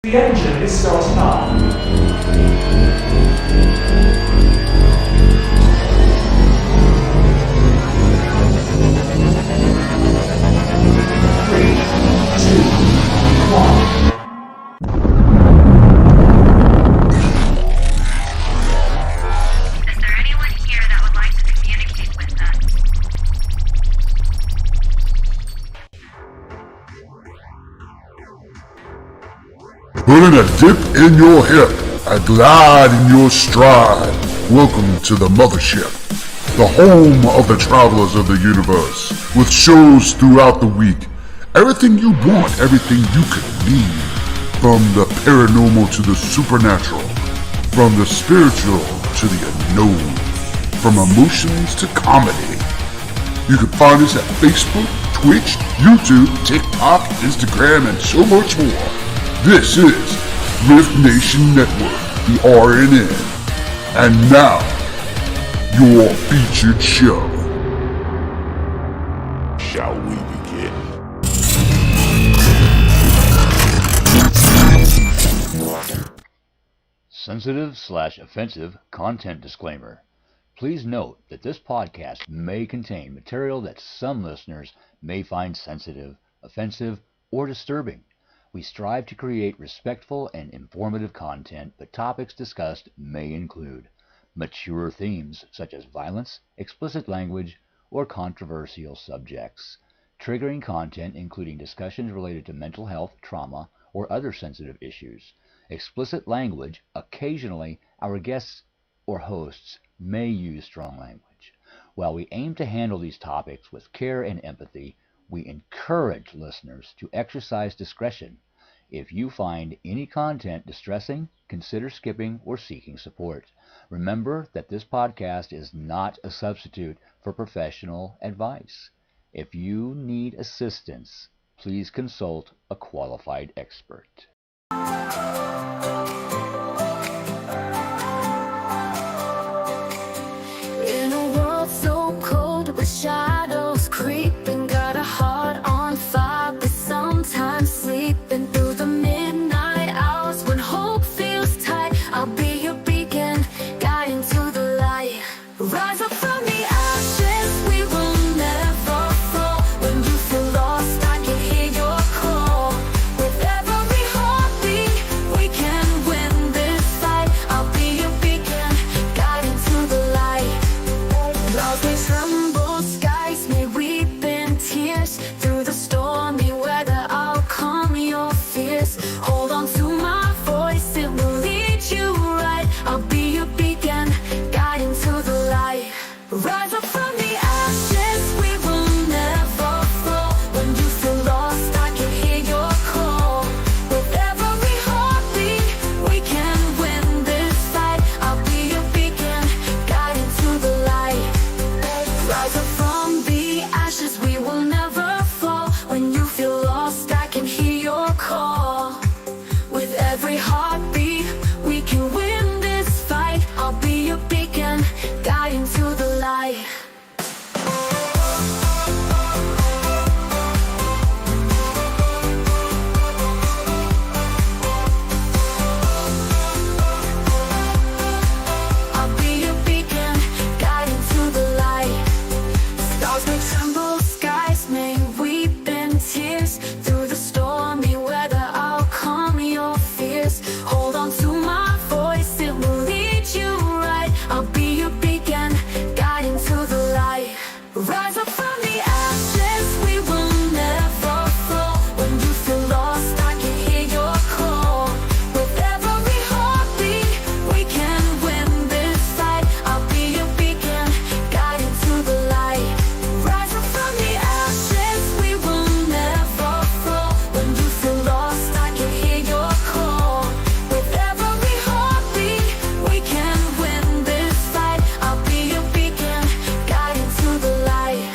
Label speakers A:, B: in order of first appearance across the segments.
A: The engine is starting up. Three, two, one.
B: Is there anyone here that would like to communicate with us?
C: Putting a dip in your hip, a glide in your stride. Welcome to the mothership, the home of the travelers of the universe, with shows throughout the week. Everything you want, everything you could need. From the paranormal to the supernatural, from the spiritual to the unknown, from emotions to comedy. You can find us at Facebook, Twitch, YouTube, TikTok, Instagram, and so much more. This is RiftNation.Network, the RNN. And now, your featured show. Shall we begin?
D: Sensitive/offensive content disclaimer. Please note that this podcast may contain material that some listeners may find sensitive, offensive, or disturbing. We strive to create respectful and informative content, but topics discussed may include mature themes such as violence, explicit language, or controversial subjects, triggering content including discussions related to mental health, trauma, or other sensitive issues, explicit language. Occasionally, our guests or hosts may use strong language. While we aim to handle these topics with care and empathy, we encourage listeners to exercise discretion. If you find any content distressing, consider skipping or seeking support. Remember that this podcast is not a substitute for professional advice. If you need assistance, please consult a qualified expert.
E: In a world so cold with shadows creeping, got a heart on fire, but sometimes sleeping through the midnight hours when hope feels tight. I'll be your beacon, guiding to the light. Rise up from the ashes, we will never fall. When you feel lost, I can hear your call. With every heartbeat, we can win this fight. I'll be your beacon, guiding to the light. Clouds may tremble, skies may weep in tears. Through the stormy weather, I'll calm your fears. Hold on to my voice, it will lead you right. I'll be your beacon, guiding to the light. Rise up from the ashes, we will never fall. When you feel lost, I can hear your call. With every heartbeat, we can win this fight. I'll be your beacon, guiding to the light. Rise up from the ashes, we will never fall. When you feel lost, I can hear your call. With every heartbeat, we can win this fight. I'll be your beacon, guiding to the light. I'll be your beacon, guiding to the light. Stars may tremble, skies may weep in tears. Through the stormy weather, I'll calm your fears. Hold on to my voice, it will lead you right. I'll be your beacon, guiding to the light. Rise up from the ashes, we will never fall. When you feel lost, I can hear your call. With every heartbeat, we can win this fight. I'll be your beacon, guiding to the light. Rise up from the ashes, we will never fall. When you feel lost, I can hear your call. With every heartbeat, we can win this fight. I'll be your beacon, guiding to the light.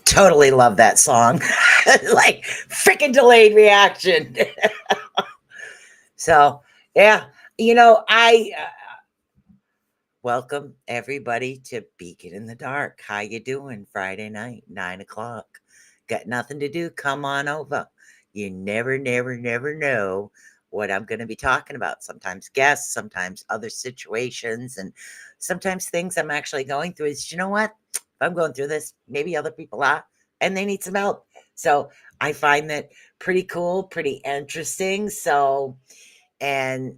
F: Totally love that song. Like freaking delayed reaction. So yeah, I welcome everybody to Beacon in the Dark. How you doing? Friday night, 9 o'clock. Got nothing to do? Come on over. You never know what I'm going to be talking about. Sometimes guests, sometimes other situations, and sometimes things I'm actually going through. Is you know what? If I'm going through this, maybe other people are, and they need some help. So I find that pretty cool, pretty interesting. And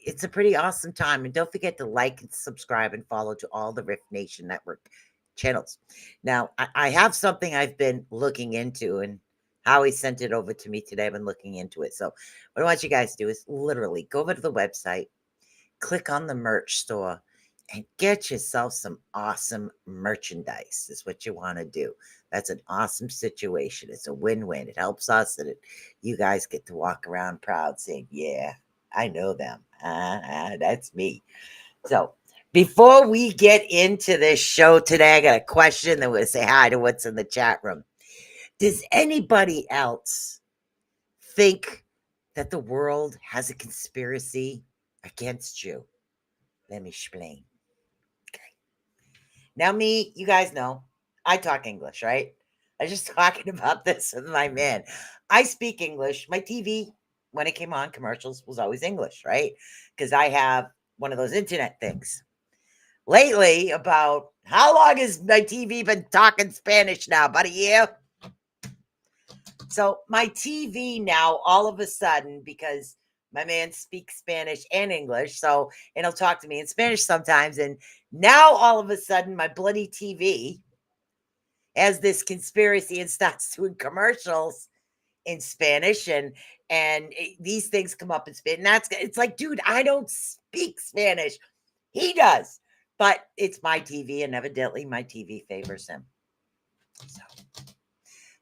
F: it's a pretty awesome time. And don't forget to like and subscribe and follow to all the Rift Nation Network channels. Now, I have something I've been looking into, and Howie sent it over to me today. I've been looking into it. So, what I want you guys to do is literally go over to the website, click on the merch store, and get yourself some awesome merchandise, is what you want to do. That's an awesome situation. It's a win-win. It helps us, and you guys get to walk around proud saying, yeah, I know them. That's me. So before we get into this show today, I got a question that we'll say hi to what's in the chat room. Does anybody else think that the world has a conspiracy against you? Let me explain. Okay. Now, me, you guys know, I talk English, right? I was just talking about this with my man. I speak English. My TV, when it came on, commercials was always English, right? Because I have one of those internet things. Lately, about how long has my TV been talking Spanish now? About a year? So my TV now, all of a sudden, because my man speaks Spanish and English, and he'll talk to me in Spanish sometimes. And now all of a sudden, my bloody TV has this conspiracy and starts doing commercials in Spanish, and these things come up in Spanish. And it's like, dude, I don't speak Spanish. He does, but it's my TV, and evidently my TV favors him. So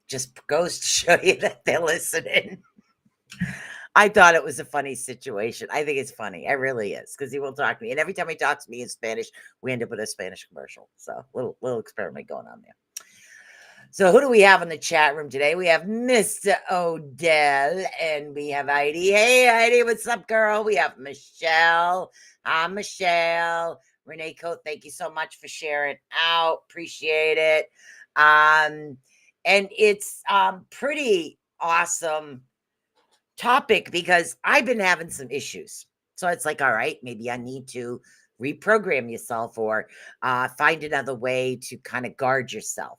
F: just goes to show you that they're listening. I thought it was a funny situation. I think it's funny. It really is, because he will talk to me. And every time he talks to me in Spanish, we end up with a Spanish commercial. So little experiment going on there. So who do we have in the chat room today? We have Mr. Odell and we have Heidi. Hey, Heidi, what's up, girl? We have Michelle. Hi, Michelle. Renee Coate, thank you so much for sharing out. Appreciate it. And it's pretty awesome topic because I've been having some issues. So it's like, all right, maybe I need to reprogram yourself or find another way to kind of guard yourself.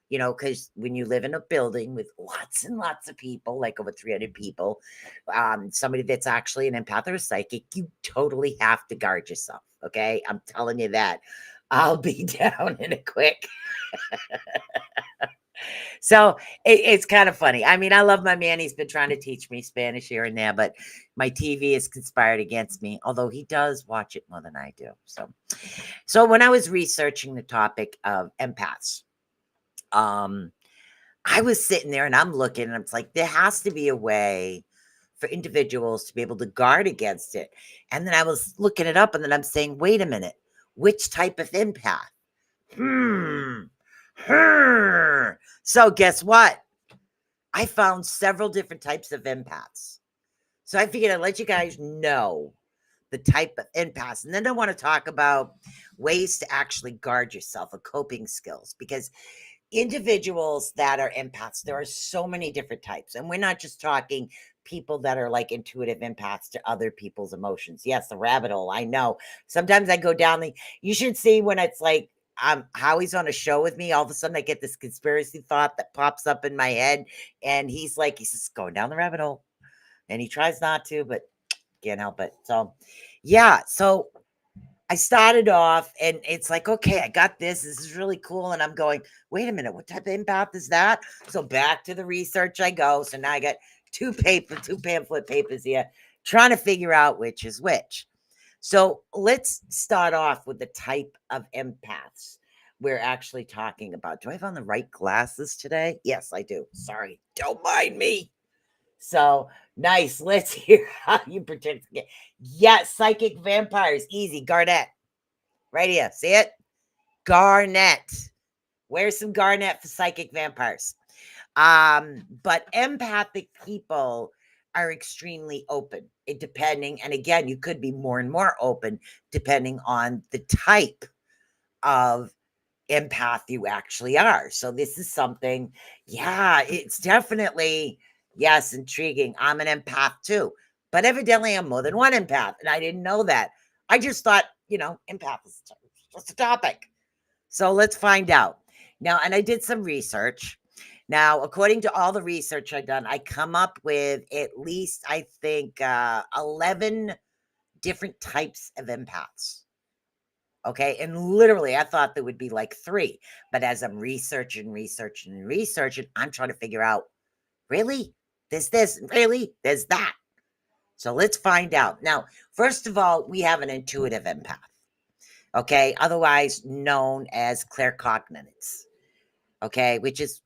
F: Because when you live in a building with lots and lots of people, like over 300 people, somebody that's actually an empath or a psychic, you totally have to guard yourself. Okay. I'm telling you that. I'll be down in a quick. So it's kind of funny. I mean, I love my man. He's been trying to teach me Spanish here and there, but my TV has conspired against me, although he does watch it more than I do. So when I was researching the topic of empaths, I was sitting there and I'm looking and it's like, there has to be a way for individuals to be able to guard against it. And then I was looking it up and then I'm saying, wait a minute, which type of empath? So guess what? I found several different types of empaths. So I figured I'd let you guys know the type of empaths. And then I want to talk about ways to actually guard yourself, or coping skills, because individuals that are empaths, there are so many different types. And we're not just talking people that are like intuitive empaths to other people's emotions. Yes, the rabbit hole. I know. Sometimes I go down you should see when it's like, Howie's on a show with me. All of a sudden I get this conspiracy thought that pops up in my head. And he's just going down the rabbit hole. And he tries not to, but can't help it. So yeah. So I started off and it's like, okay, I got this. This is really cool. And I'm going, wait a minute, what type of empath is that? So back to the research I go. So now I got two pamphlet papers here, trying to figure out which is which. So let's start off with the type of empaths we're actually talking about. Do I have on the right glasses today? Yes, I do. Sorry. Don't mind me. So nice. Let's hear how you protect. Yeah, psychic vampires. Easy. Garnet. Right here. See it? Garnet. Where's some garnet for psychic vampires? But empathic people are extremely open. It depending, and again, you could be more and more open depending on the type of empath you actually are. So this is something, yeah, it's definitely, yes, intriguing. I'm an empath too, but evidently I'm more than one empath, and I didn't know that. I just thought, empath is just a topic. So let's find out. Now, and I did some research. Now, according to all the research I've done, I come up with at least, I think, 11 different types of empaths. Okay. And literally, I thought there would be like 3. But as I'm researching, I'm trying to figure out, really? There's this, really? There's that. So let's find out. Now, first of all, we have an intuitive empath. Okay. Otherwise known as claircognizance. Okay. Which is,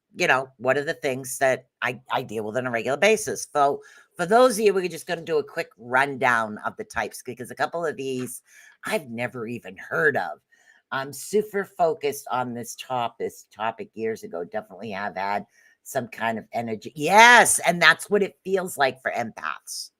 F: one of the things that I deal with on a regular basis. So for those of you, we're just going to do a quick rundown of the types, because a couple of these I've never even heard of. I'm super focused on this topic years ago. Definitely have had some kind of energy. Yes, and that's what it feels like for empaths.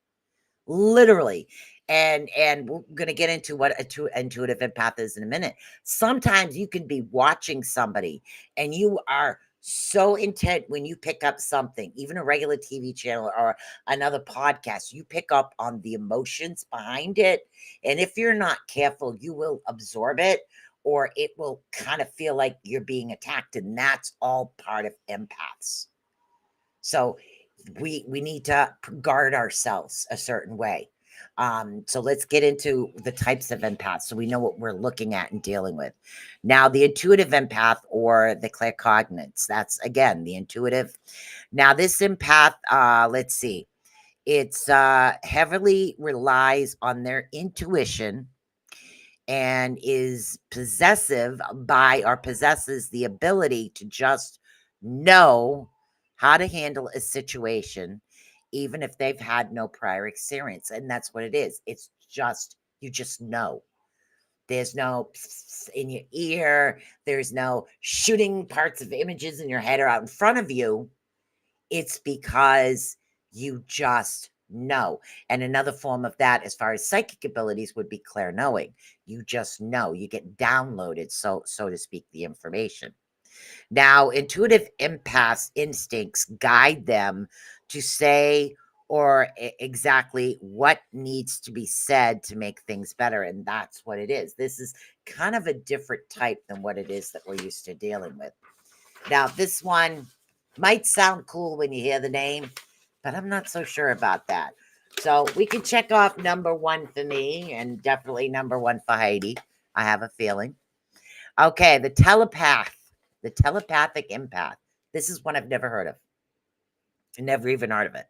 F: Literally. And we're going to get into what intuitive empath is in a minute. Sometimes you can be watching somebody and you are so intent when you pick up something, even a regular TV channel or another podcast, you pick up on the emotions behind it. And if you're not careful, you will absorb it, or it will kind of feel like you're being attacked. And that's all part of empaths. So we need to guard ourselves a certain way. So let's get into the types of empaths so we know what we're looking at and dealing with. Now, the intuitive empath or the claircognizance, that's again the intuitive. Now, this empath, let's see, it's heavily relies on their intuition and is possesses the ability to just know how to handle a situation, even if they've had no prior experience. And that's what it is. It's just, you just know. There's no in your ear. There's no shooting parts of images in your head or out in front of you. It's because you just know. And another form of that, as far as psychic abilities, would be clair-knowing. You just know. You get downloaded, so to speak, the information. Now, intuitive empaths' instincts guide them to say or exactly what needs to be said to make things better. And that's what it is. This is kind of a different type than what it is that we're used to dealing with. Now, this one might sound cool when you hear the name, but I'm not so sure about that. So we can check off number 1 for me and definitely number 1 for Heidi. I have a feeling. Okay, the telepath. The telepathic empath. This is one I've never heard of. Never even heard of it.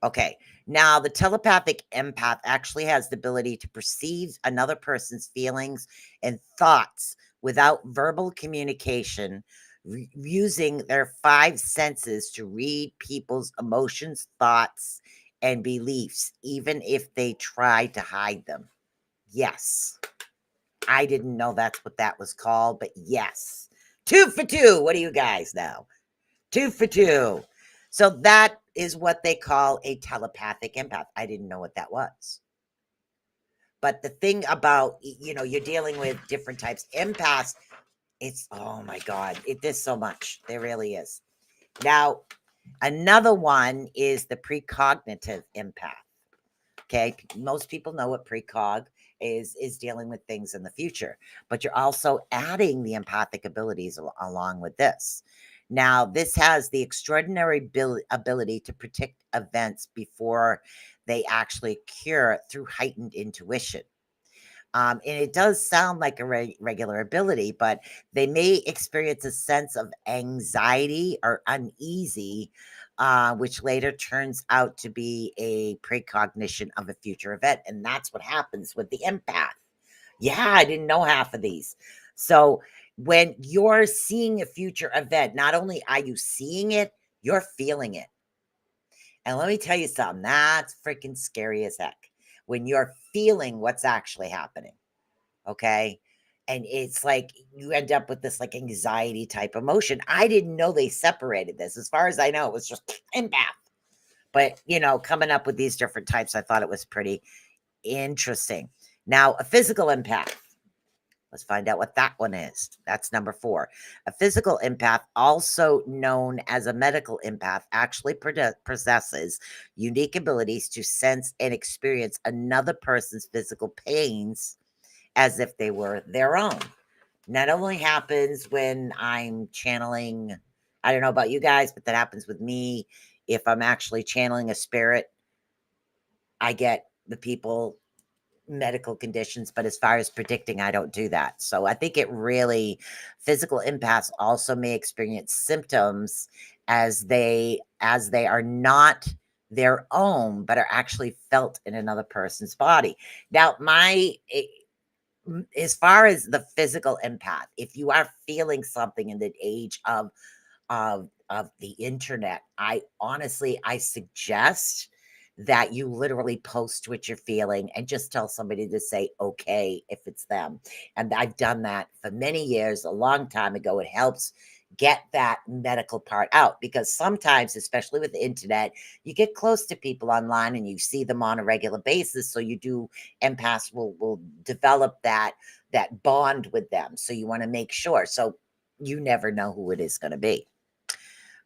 F: Okay. Now, the telepathic empath actually has the ability to perceive another person's feelings and thoughts without verbal communication, using their 5 senses to read people's emotions, thoughts, and beliefs, even if they try to hide them. Yes. I didn't know that's what that was called, but yes. 2 for 2. What do you guys know? 2 for 2. So that is what they call a telepathic empath. I didn't know what that was. But the thing about, you're dealing with different types. Empaths, it's, oh my God, there's so much. There really is. Now, another one is the precognitive empath. Okay. Most people know what precog is dealing with things in the future, but you're also adding the empathic abilities along with this. Now, this has the extraordinary ability to predict events before they actually occur through heightened intuition. And it does sound like a regular ability, but they may experience a sense of anxiety or uneasy, which later turns out to be a precognition of a future event. And that's what happens with the empath. Yeah, I didn't know half of these. So when you're seeing a future event, not only are you seeing it, you're feeling it. And let me tell you something, that's freaking scary as heck when you're feeling what's actually happening. Okay. And it's like you end up with this like anxiety type emotion. I didn't know they separated this. As far as I know, it was just empath. But, coming up with these different types, I thought it was pretty interesting. Now, a physical empath. Let's find out what that one is. That's number 4. A physical empath, also known as a medical empath, actually possesses unique abilities to sense and experience another person's physical pains as if they were their own. Not only happens when I'm channeling, I don't know about you guys, but that happens with me. If I'm actually channeling a spirit, I get the people medical conditions, but as far as predicting, I don't do that. So I think it really, physical empaths also may experience symptoms as they are not their own, but are actually felt in another person's body. Now, as far as the physical empath, if you are feeling something in the age of the internet, I suggest that you literally post what you're feeling and just tell somebody to say okay if it's them. And I've done that for many years, a long time ago. It helps get that medical part out, because sometimes, especially with the internet, you get close to people online and you see them on a regular basis. So empaths will develop that bond with them. So you want to make sure. So you never know who it is going to be.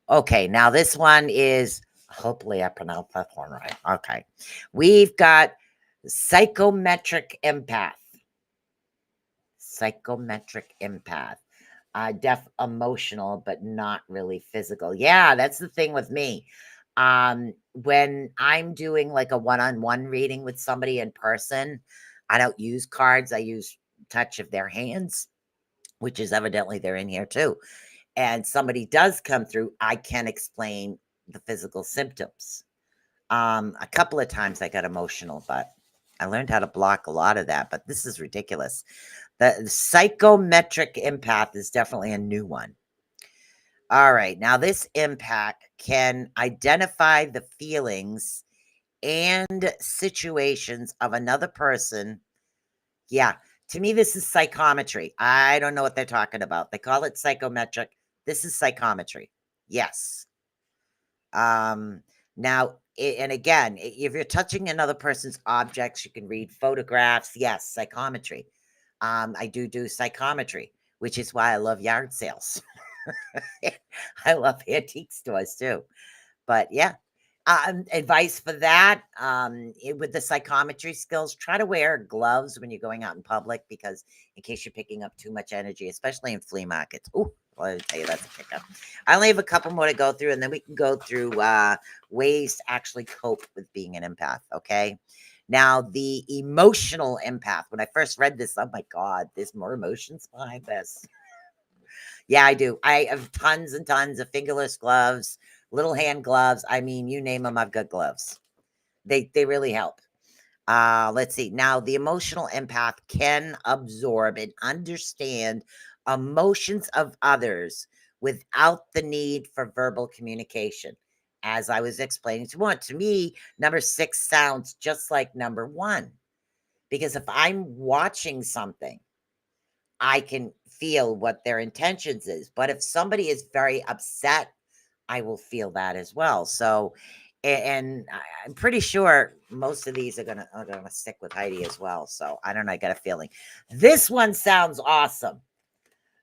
F: Okay, now this one is, hopefully I pronounced that one right. Okay. We've got psychometric empath. Psychometric empath. Emotional, but not really physical. Yeah, that's the thing with me. When I'm doing like a one-on-one reading with somebody in person, I don't use cards. I use touch of their hands, which is evidently they're in here too. And somebody does come through, I can explain the physical symptoms. A couple of times I got emotional, but I learned how to block a lot of that. But this is ridiculous. The psychometric empath is definitely a new one. All right. Now, this empath can identify the feelings and situations of another person. Yeah. To me, this is psychometry. I don't know what they're talking about. They call it psychometric. This is psychometry. Yes. Now, and again, if you're touching another person's objects, you can read photographs. Yes, psychometry. I do psychometry, which is why I love yard sales. I love antique stores too. But yeah, advice for that, with the psychometry skills, try to wear gloves when you're going out in public, because in case you're picking up too much energy, especially in flea markets. Oh, well, I'll tell you, that's a pickup. I only have a couple more to go through, and then we can go through ways to actually cope with being an empath. Okay. Now, the emotional empath. When I first read this, oh my God, there's more emotions behind this. Yeah, I do. I have tons and tons of fingerless gloves, little hand gloves. I mean, you name them, I've got gloves. They really help. Let's see. Now, the emotional empath can absorb and understand emotions of others without the need for verbal communication. As I was explaining to me, number 6 sounds just like number 1. Because if I'm watching something, I can feel what their intentions is. But if somebody is very upset, I will feel that as well. So, and I'm pretty sure most of these are gonna stick with Heidi as well. So I don't know. I got a feeling this one sounds awesome.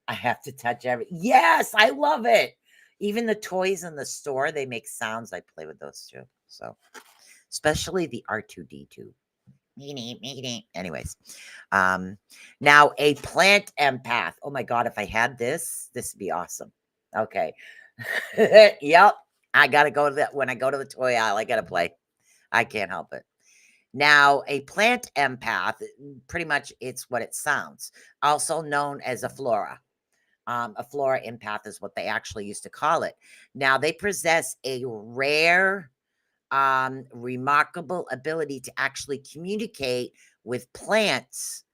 F: I have to touch Yes, I love it. Even the toys in the store, they make sounds. I play with those too. So, especially the R2D2. Anyways, now a plant empath. Oh my God, if I had this would be awesome. Okay. Yep. I gotta go to that. When I go to the toy aisle, I gotta play. I can't help it. Now, a plant empath, pretty much it's what it sounds. Also known as a flora. A flora empath is what they actually used to call it. Now, they possess a rare, remarkable ability to actually communicate with plants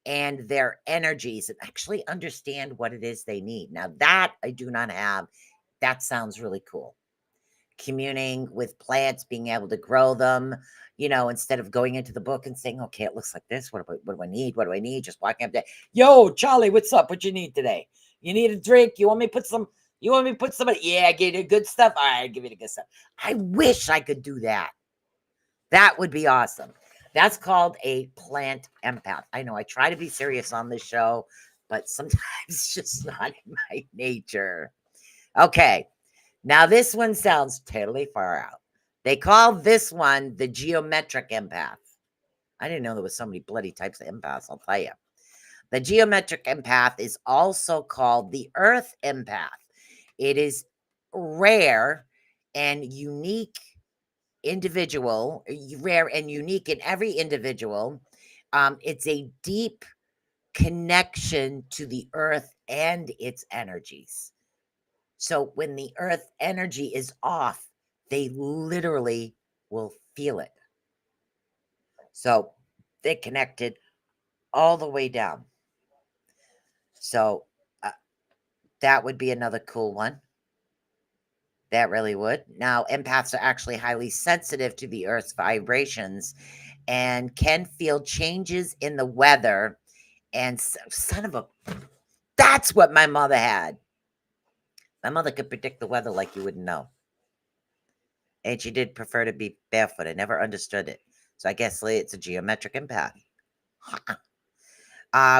F: and their energies and actually understand what it is they need. Now, that I do not have. That sounds really cool. Communing with plants, being able to grow them, instead of going into the book and saying, okay, it looks like this. What do I need? What do I need? Just walking up there. Yo, Charlie, what's up? What you need today? You need a drink? You want me to put some, You want me to put somebody? Yeah, I gave you the good stuff. All right, give you the good stuff. I wish I could do that. That would be awesome. That's called a plant empath. I know I try to be serious on this show, but sometimes it's just not in my nature. Okay, now this one sounds totally far out. They call this one the geometric empath. I didn't know there was so many bloody types of empaths, I'll tell you. The geometric empath is also called the earth empath. It is rare and unique individual, rare and unique in every individual. It's a deep connection to the earth and its energies. So when the earth energy is off, they literally will feel it. So they connected all the way down. So that would be another cool one. That really would. Now, empaths are actually highly sensitive to the earth's vibrations and can feel changes in the weather. And son of a, that's what my mother had. My mother could predict the weather like you wouldn't know. And she did prefer to be barefoot. I never understood it. So I guess it's a geometric empath.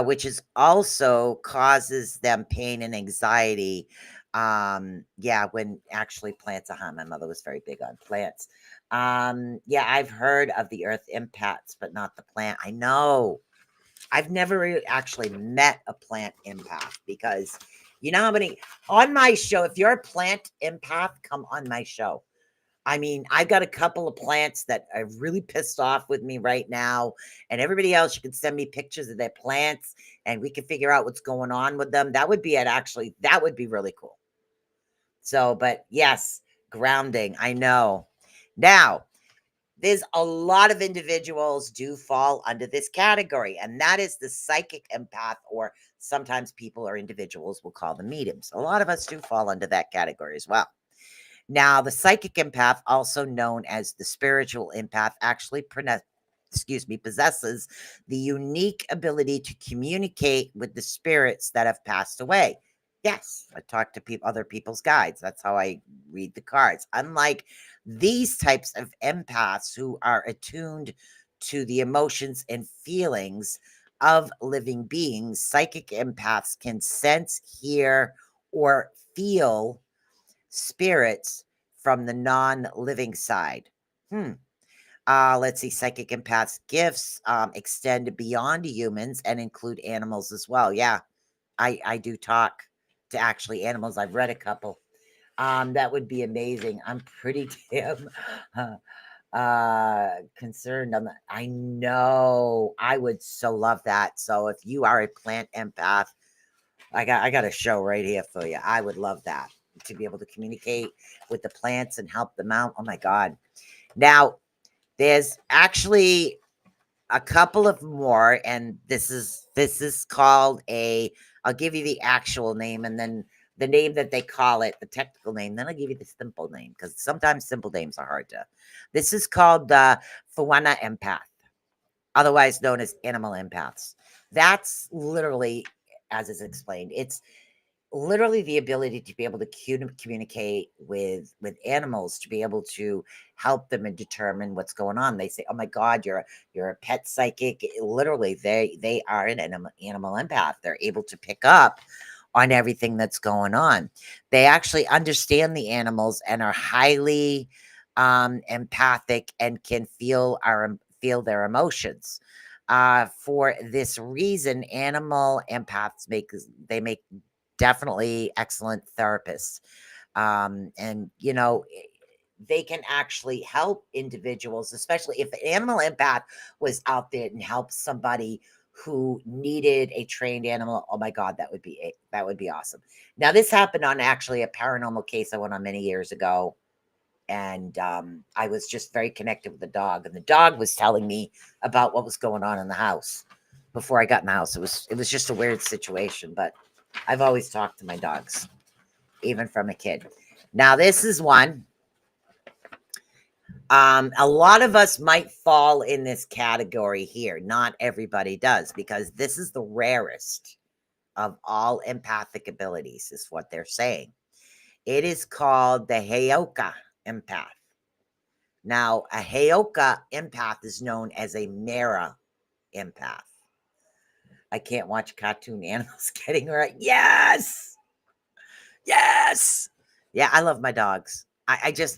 F: Which is also causes them pain and anxiety. Yeah, when actually plants are harmed. My mother was very big on plants. Yeah, I've heard of the earth empaths, but not the plant. I know. I've never really actually met a plant empath because you know how many on my show, if you're a plant empath, come on my show. I mean, I've got a couple of plants that are really pissed off with me right now. And everybody else, you can send me pictures of their plants and we can figure out what's going on with them. That would be it, actually. That would be really cool. So, but yes, grounding. I know. Now, there's a lot of individuals do fall under this category, and that is the psychic empath, or sometimes people or individuals will call them mediums. A lot of us do fall under that category as well. Now, the psychic empath, also known as the spiritual empath, actually possesses the unique ability to communicate with the spirits that have passed away. Yes, I talk to other people's guides. That's how I read the cards. Unlike these types of empaths who are attuned to the emotions and feelings of living beings, psychic empaths can sense, hear, or feel spirits from the non-living side. Let's see. Psychic empaths' gifts extend beyond humans and include animals as well. Yeah, I do talk to actually animals. I've read a couple. That would be amazing. I'm pretty damn concerned. I know. I would so love that. So if you are a plant empath, I got a show right here for you. I would love that, to be able to communicate with the plants and help them out. Oh my God. Now, there's actually a couple of more, and this is called I'll give you the actual name and then the name that they call it, the technical name. Then I'll give you the simple name because sometimes simple names are hard to. This is called the fauna empath, otherwise known as animal empaths. That's literally, as is explained, it's literally the ability to be able to communicate with animals, to be able to help them and determine what's going on. They say, oh my God, you're a pet psychic. Literally, they are an animal empath. They're able to pick up on everything that's going on. They actually understand the animals and are highly empathic and can feel their emotions. For this reason, animal empaths make definitely excellent therapists. And, they can actually help individuals, especially if an animal empath was out there and helped somebody who needed a trained animal. Oh my God, that would be awesome. Now, this happened on actually a paranormal case I went on many years ago. And I was just very connected with the dog. And the dog was telling me about what was going on in the house before I got in the house. It was just a weird situation, but I've always talked to my dogs, even from a kid. Now, this is one. A lot of us might fall in this category here. Not everybody does, because this is the rarest of all empathic abilities, is what they're saying. It is called the Heyoka empath. Now, a Heyoka empath is known as a mirror empath. I can't watch cartoon animals getting right. Yes! Yes! Yeah, I love my dogs.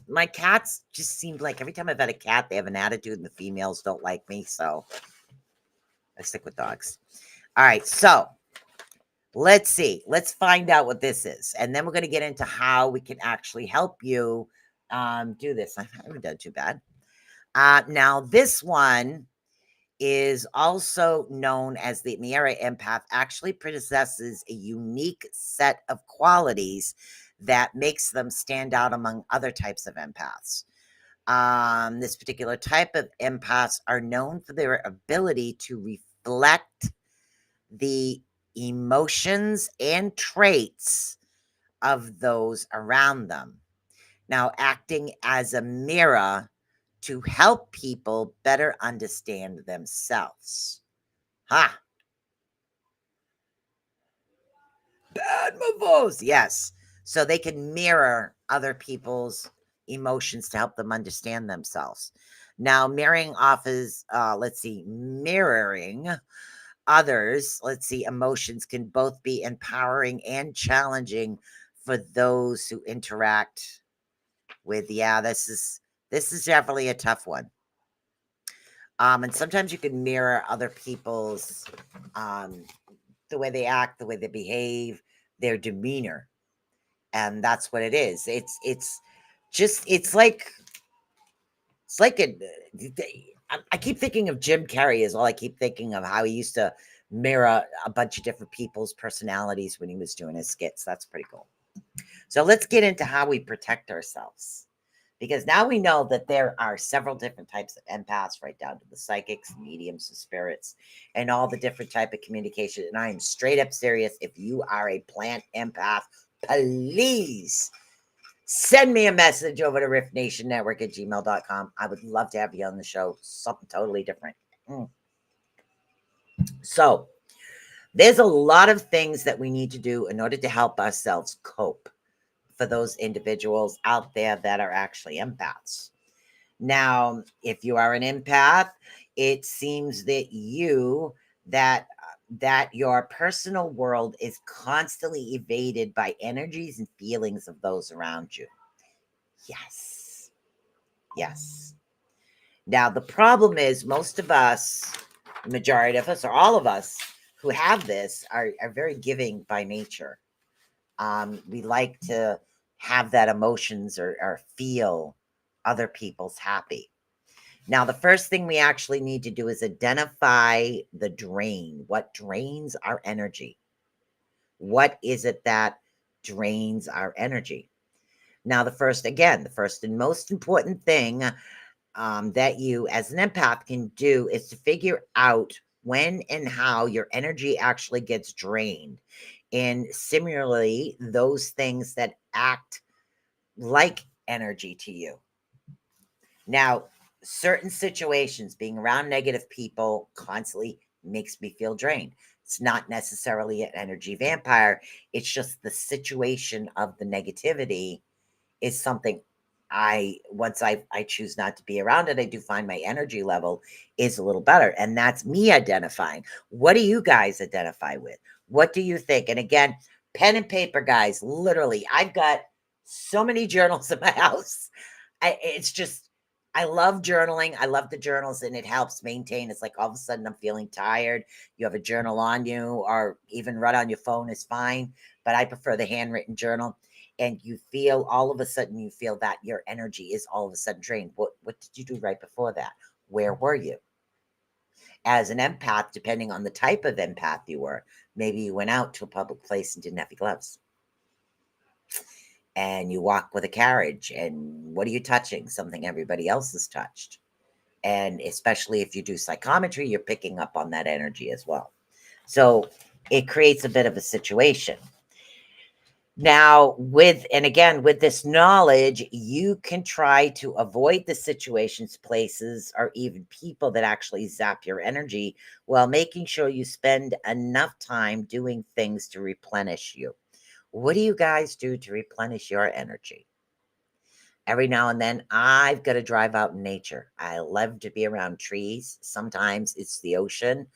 F: My cats just seem like every time I've had a cat, they have an attitude and the females don't like me. So I stick with dogs. All right. So let's see. Let's find out what this is. And then we're going to get into how we can actually help you do this. I haven't done too bad. Now, this one is also known as the mirror empath, actually possesses a unique set of qualities that makes them stand out among other types of empaths. This particular type of empaths are known for their ability to reflect the emotions and traits of those around them. Now, acting as a mirror to help people better understand themselves. Ha! Bad mofos. Yes. So they can mirror other people's emotions to help them understand themselves. Now, mirroring offers, mirroring others, emotions can both be empowering and challenging for those who interact with. Yeah, this is definitely a tough one. And sometimes you can mirror other people's the way they act, the way they behave, their demeanor. And that's what it is. It's like I keep thinking of Jim Carrey is all I keep thinking of, how he used to mirror a bunch of different people's personalities when he was doing his skits. That's pretty cool. So let's get into how we protect ourselves. Because now we know that there are several different types of empaths, right down to the psychics, mediums, and spirits, and all the different type of communication. And I am straight up serious. If you are a plant empath, please send me a message over to riftnationnetwork@gmail.com. I would love to have you on the show. Something totally different. So there's a lot of things that we need to do in order to help ourselves cope for those individuals out there that are actually empaths. Now, if you are an empath, it seems that your personal world is constantly evaded by energies and feelings of those around you. Yes. Yes. Now, the problem is most of us, majority of us, or all of us who have this are very giving by nature. We like to have that emotions or feel other people's happy. Now, the first thing we actually need to do is identify the drain. What drains our energy? What is it that drains our energy? Now, the first and most important thing that you as an empath can do is to figure out when and how your energy actually gets drained. And similarly, those things that act like energy to you. Now, certain situations, being around negative people constantly makes me feel drained. It's not necessarily an energy vampire. It's just the situation of the negativity is something once I choose not to be around it, I do find my energy level is a little better. And that's me identifying. What do you guys identify with? What do you think? And again, pen and paper, guys, literally, I've got so many journals in my house. I love journaling. I love the journals, and it helps maintain. It's like all of a sudden I'm feeling tired. You have a journal on you, or even right on your phone is fine. But I prefer the handwritten journal. And you feel all of a sudden you feel that your energy is all of a sudden drained. What did you do right before that? Where were you? As an empath, depending on the type of empath you were, maybe you went out to a public place and didn't have your gloves. And you walk with a carriage, and what are you touching? Something everybody else has touched. And especially if you do psychometry, you're picking up on that energy as well. So it creates a bit of a situation. Now, with this knowledge, you can try to avoid the situations, places, or even people that actually zap your energy, while making sure you spend enough time doing things to replenish you. What do you guys do to replenish your energy? Every now and then, I've got to drive out in nature. I love to be around trees. Sometimes it's the ocean,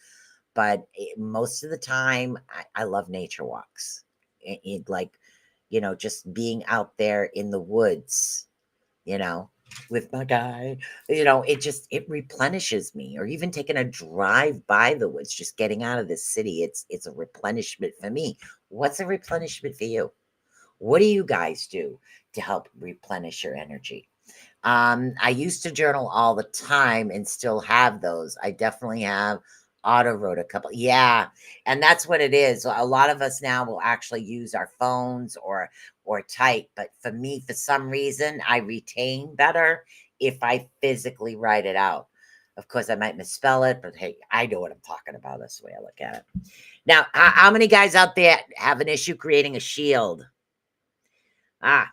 F: but most of the time, I love nature walks. Like, just being out there in the woods, you know, with my guy, it replenishes me. Or even taking a drive by the woods, just getting out of the city. It's a replenishment for me. What's a replenishment for you? What do you guys do to help replenish your energy? I used to journal all the time and still have those. I definitely have auto wrote a couple. Yeah, and that's what it is. A lot of us now will actually use our phones or type, but for me, for some reason, I retain better if I physically write it out. Of course, I might misspell it, but hey, I know what I'm talking about. That's the way I look at it. Now, how many guys out there have an issue creating a shield? Ah,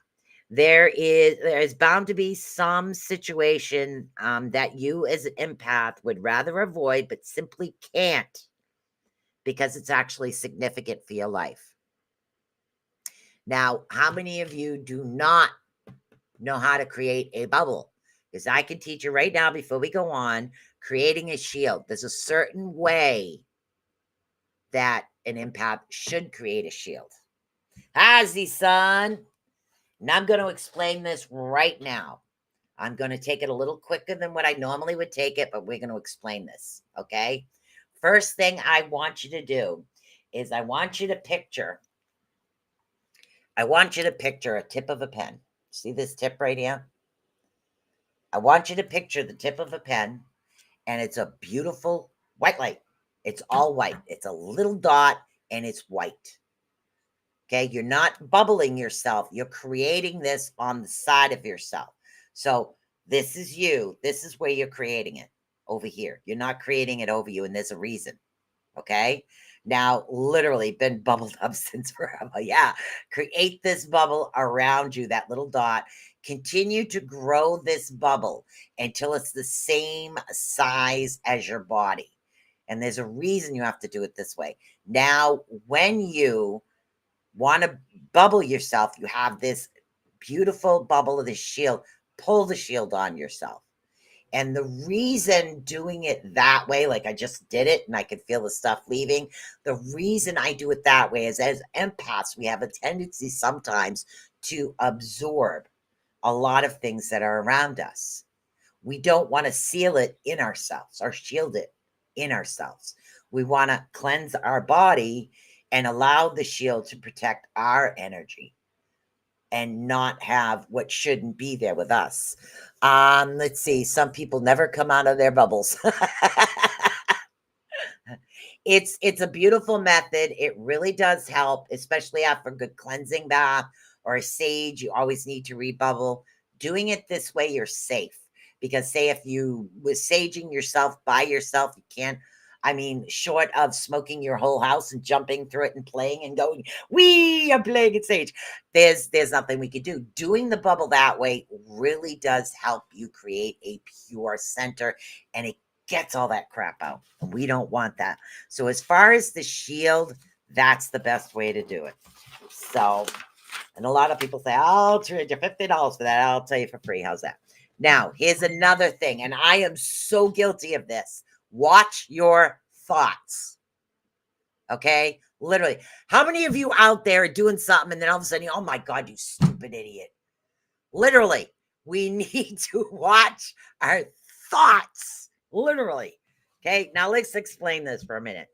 F: there is bound to be some situation that you as an empath would rather avoid, but simply can't because it's actually significant for your life. Now, how many of you do not know how to create a bubble? Because I can teach you right now before we go on, creating a shield. There's a certain way that an empath should create a shield. Hazy, son. And I'm going to explain this right now. I'm going to take it a little quicker than what I normally would take it, but we're going to explain this, okay? First thing I want you to do is I want you to picture a tip of a pen. See this tip right here? I want you to picture the tip of a pen, and it's a beautiful white light. It's all white. It's a little dot, and it's white. Okay, you're not bubbling yourself. You're creating this on the side of yourself. So this is you. This is where you're creating it over here. You're not creating it over you, and there's a reason. Okay. Now, literally been bubbled up since forever. Yeah. Create this bubble around you, that little dot. Continue to grow this bubble until it's the same size as your body. And there's a reason you have to do it this way. Now, when you want to bubble yourself, you have this beautiful bubble of the shield. Pull the shield on yourself. And the reason doing it that way, like I just did it and I could feel the stuff leaving, the reason I do it that way is as empaths, we have a tendency sometimes to absorb a lot of things that are around us. We don't want to seal it in ourselves or shield it in ourselves. We want to cleanse our body and allow the shield to protect our energy and not have what shouldn't be there with us. Let's see. Some people never come out of their bubbles. It's a beautiful method. It really does help, especially after a good cleansing bath or a sage. You always need to rebubble. Doing it this way, you're safe. Because say if you was saging yourself by yourself, you can't. I mean, short of smoking your whole house and jumping through it and playing and going, we are playing at sage. There's nothing we could do. Doing the bubble that way really does help you create a pure center, and it gets all that crap out. And we don't want that. So as far as the shield, that's the best way to do it. So, and a lot of people say, I'll charge you $50 for that. I'll tell you for free. How's that? Now, here's another thing, and I am so guilty of this. Watch your thoughts. Okay? Literally. How many of you out there are doing something and then all of a sudden, oh my God, you stupid idiot. Literally, we need to watch our thoughts. Literally. Okay? Now let's explain this for a minute.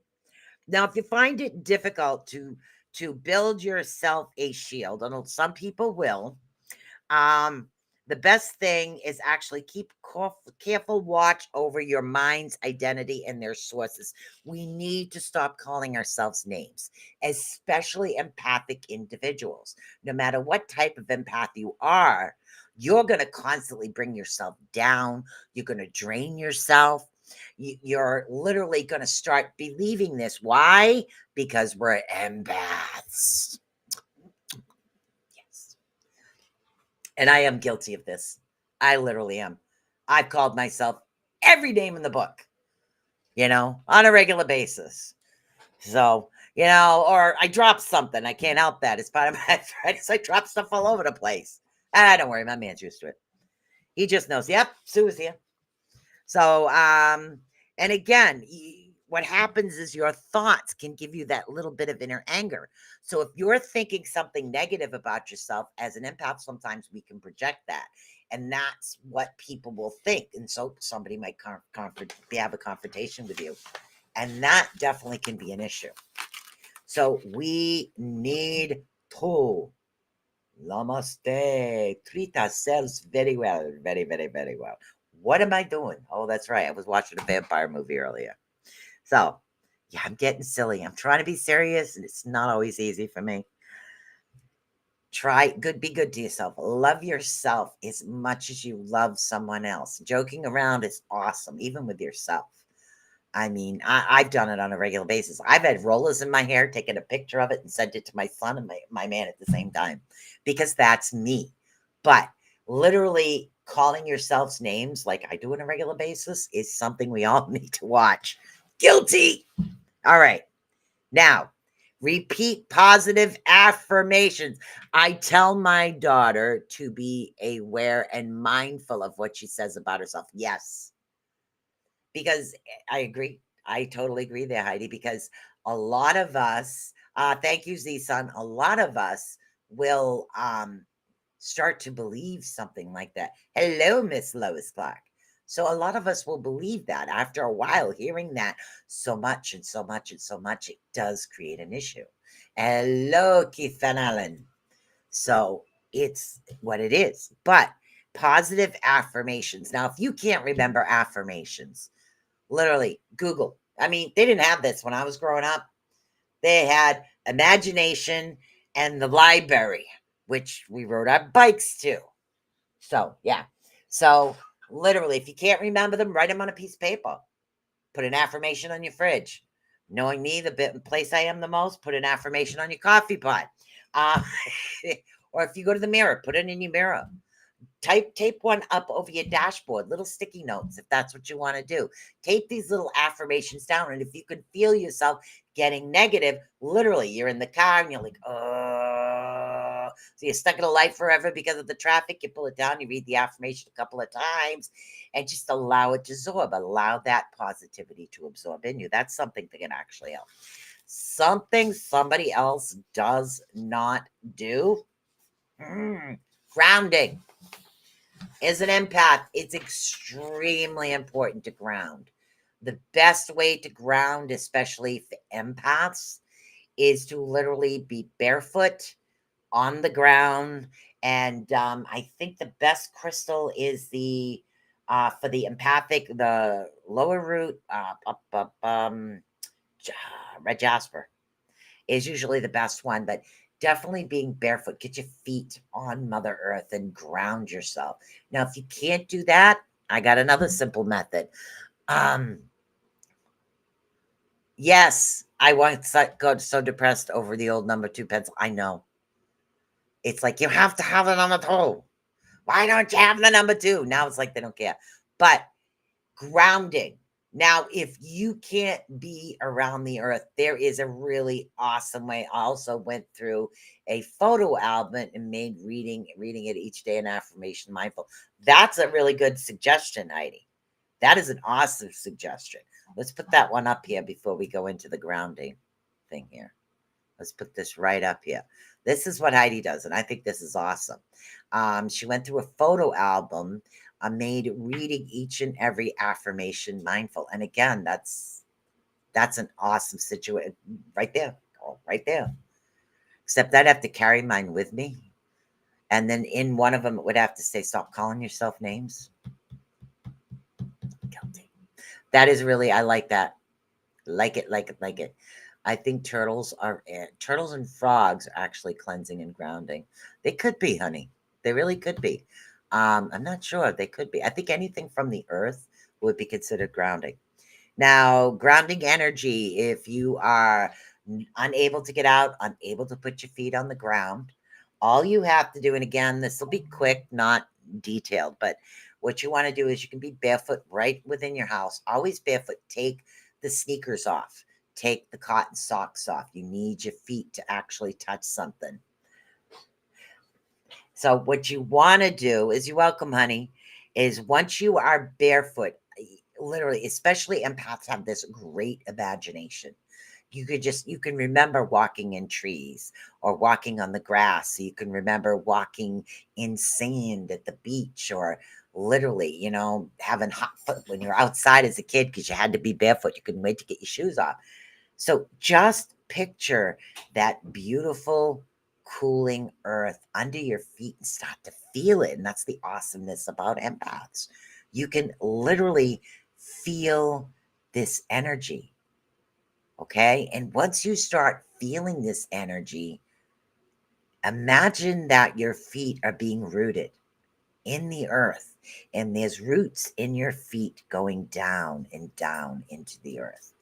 F: Now, if you find it difficult to build yourself a shield, and some people will, the best thing is actually keep careful watch over your mind's identity and their sources. We need to stop calling ourselves names, especially empathic individuals. No matter what type of empath you are, you're going to constantly bring yourself down. You're going to drain yourself. You're literally going to start believing this. Why? Because we're empaths. Yes. And I am guilty of this. I literally am. I've called myself every name in the book, on a regular basis. So, or I dropped something. I can't help that. It's part of my arthritis. I drop stuff all over the place. Don't worry, my man's used to it. He just knows. Yep, Sue is here. So, and again, what happens is your thoughts can give you that little bit of inner anger. So if you're thinking something negative about yourself as an empath, sometimes we can project that. And that's what people will think. And so somebody might have a confrontation with you. And that definitely can be an issue. So we need to namaste. Treat ourselves very well. Very, very, very well. What am I doing? Oh, that's right. I was watching a vampire movie earlier. So, yeah, I'm getting silly. I'm trying to be serious, and it's not always easy for me. Be good to yourself. Love yourself as much as you love someone else. Joking around is awesome, even with yourself. I mean, I've done it on a regular basis. I've had rollers in my hair, taken a picture of it, and sent it to my son and my man at the same time because that's me. But literally calling yourselves names like I do on a regular basis is something we all need to watch. Guilty. All right. Now, repeat positive affirmations. I tell my daughter to be aware and mindful of what she says about herself. Yes. Because I agree. I totally agree there, Heidi, because a lot of us, thank you, Z Son, a lot of us will start to believe something like that. Hello, Miss Lois Clark. So a lot of us will believe that after a while, hearing that so much and so much and so much, it does create an issue. Hello, Keith Van Allen. So it's what it is. But positive affirmations. Now, if you can't remember affirmations, literally Google. I mean, they didn't have this when I was growing up. They had imagination and the library, which we rode our bikes to. So, yeah. So, literally, if you can't remember them, write them on a piece of paper. Put an affirmation on your fridge. Knowing me, the place I am the most, put an affirmation on your coffee pot. Or if you go to the mirror, put it in your mirror. Tape one up over your dashboard, little sticky notes, if that's what you want to do. Tape these little affirmations down. And if you can feel yourself getting negative, literally, you're in the car and you're like, oh, so you're stuck in a light forever because of the traffic. You pull it down, you read the affirmation a couple of times, and just allow it to absorb. Allow that positivity to absorb in you. That's something that can actually help. Something somebody else does not do. Grounding. As an empath, it's extremely important to ground. The best way to ground, especially for empaths, is to literally be barefoot on the ground. And I think the best crystal is the for the empathic, the lower root, red jasper is usually the best one, but definitely being barefoot, get your feet on Mother Earth and ground yourself. Now, if you can't do that, I got another simple method. Yes, I once got so depressed over the old number 2 pencil. I know. It's like you have to have the number 2. Why don't you have the number 2? Now it's like they don't care. But grounding. Now, if you can't be around the earth, there is a really awesome way. I also went through a photo album and made reading it each day an affirmation mindful. That's a really good suggestion, Heidi. That is an awesome suggestion. Let's put that one up here before we go into the grounding thing here. Let's put this right up here. This is what Heidi does, and I think this is awesome. She went through a photo album made reading each and every affirmation mindful. And again, that's an awesome situation right there. Oh, right there. Except I'd have to carry mine with me. And then in one of them, it would have to say, stop calling yourself names. Guilty. That is really, I like that. Like it, like it, like it. I think turtles and frogs are actually cleansing and grounding. They could be, honey. They really could be. I'm not sure. They could be. I think anything from the earth would be considered grounding. Now, grounding energy, if you are unable to get out, unable to put your feet on the ground, all you have to do, and again, this will be quick, not detailed, but what you want to do is you can be barefoot right within your house, always barefoot. Take the sneakers off. take the cotton socks off. You need your feet to actually touch something. So what you want to do is, you're welcome, honey, is once you are barefoot, literally, especially empaths have this great imagination. You can remember walking in trees or walking on the grass. You can remember walking in sand at the beach, or literally, having hot foot when you're outside as a kid because you had to be barefoot. You couldn't wait to get your shoes off. So just picture that beautiful, cooling earth under your feet and start to feel it. And that's the awesomeness about empaths. You can literally feel this energy. Okay. And once you start feeling this energy, imagine that your feet are being rooted in the earth, and there's roots in your feet going down and down into the earth.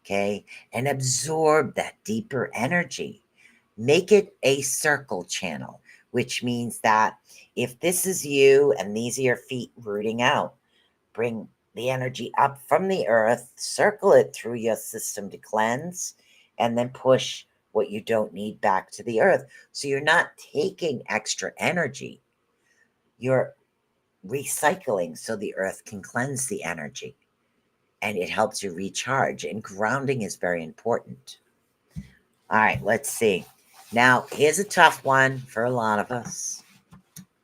F: Okay. And absorb that deeper energy. Make it a circle channel, which means that if this is you and these are your feet rooting out, bring the energy up from the earth, circle it through your system to cleanse, and then push what you don't need back to the earth. So you're not taking extra energy. You're recycling so the earth can cleanse the energy, and it helps you recharge. And grounding is very important. All right, let's see. Now, here's a tough one for a lot of us.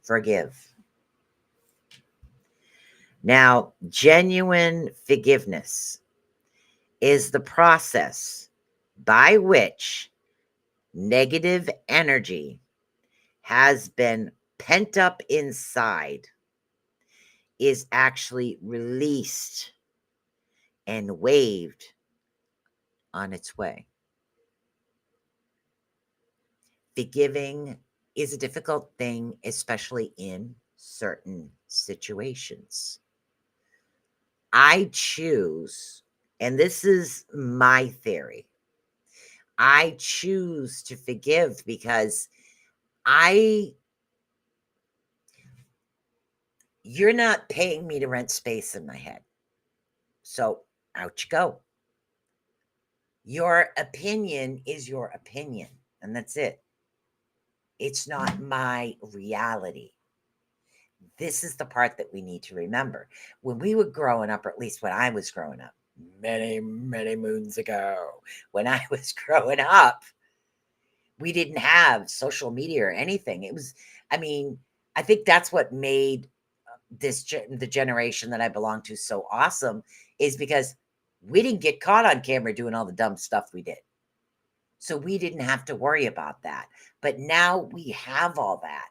F: Forgive. Now, genuine forgiveness is the process by which negative energy has been pent up inside, is actually released and waved on its way. Forgiving is a difficult thing, especially in certain situations. I choose, and this is my theory, I choose to forgive because you're not paying me to rent space in my head. So out you go. Your opinion is your opinion, and that's it. It's not my reality. This is the part that we need to remember. When we were growing up, or at least when I was growing up, many, many moons ago, when I was growing up, we didn't have social media or anything. I think that's what made the generation that I belong to so awesome, is because we didn't get caught on camera doing all the dumb stuff we did. So we didn't have to worry about that. But now we have all that.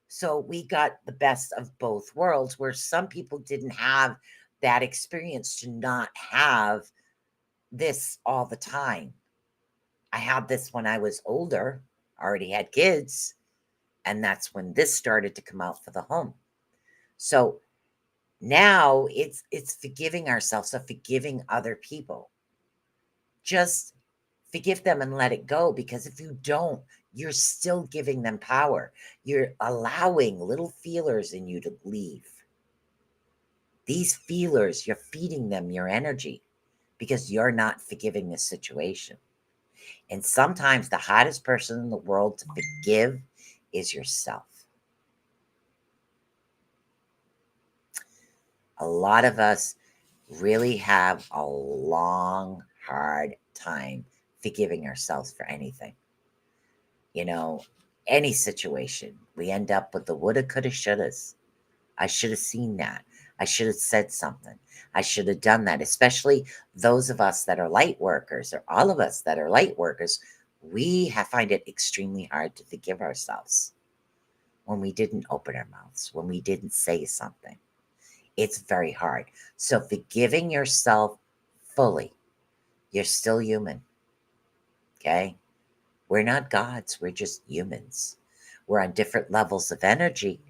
F: So we got the best of both worlds, where some people didn't have that experience to not have this all the time. I had this when I was older, already had kids, and that's when this started to come out for the home. So now it's forgiving ourselves, so forgiving other people. Just forgive them and let it go, because if you don't, you're still giving them power. You're allowing little feelers in you to leave. These feelers, you're feeding them your energy because you're not forgiving the situation. And sometimes the hardest person in the world to forgive is yourself. A lot of us really have a long, hard time forgiving ourselves for anything. Any situation, we end up with the woulda, coulda, shouldas. I should have seen that. I should have said something. I should have done that. Especially those of us that are light workers, or all of us that are light workers, we find it extremely hard to forgive ourselves when we didn't open our mouths, when we didn't say something. It's very hard. So forgiving yourself fully, you're still human. Okay? We're not gods. We're just humans. We're on different levels of energy,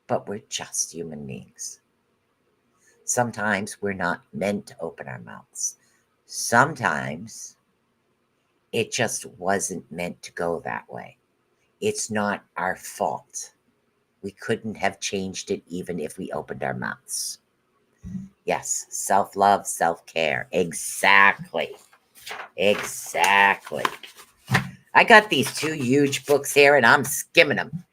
F: but we're just human beings. Sometimes we're not meant to open our mouths. Sometimes it just wasn't meant to go that way. It's not our fault. We couldn't have changed it even if we opened our mouths. Yes, self-love, self-care. Exactly. Exactly. I got these 2 huge books here and I'm skimming them.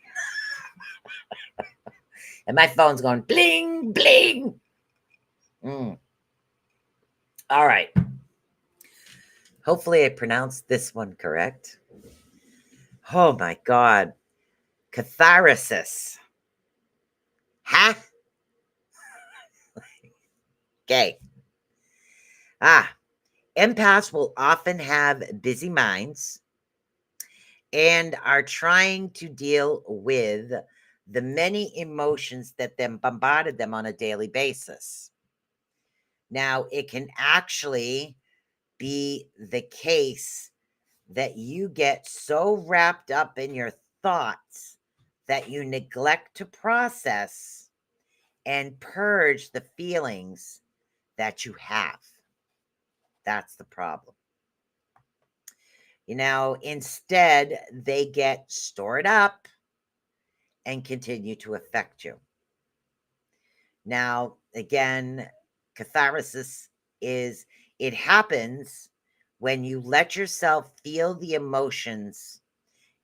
F: And my phone's going bling, bling. All right. Hopefully I pronounced this one correct. Oh my God. Catharsis. Huh? Okay. Empaths will often have busy minds and are trying to deal with the many emotions that then bombarded them on a daily basis. Now, it can actually be the case that you get so wrapped up in your thoughts that you neglect to process and purge the feelings that you have. That's the problem. Instead, they get stored up and continue to affect you. Now, again, catharsis is it happens when you let yourself feel the emotions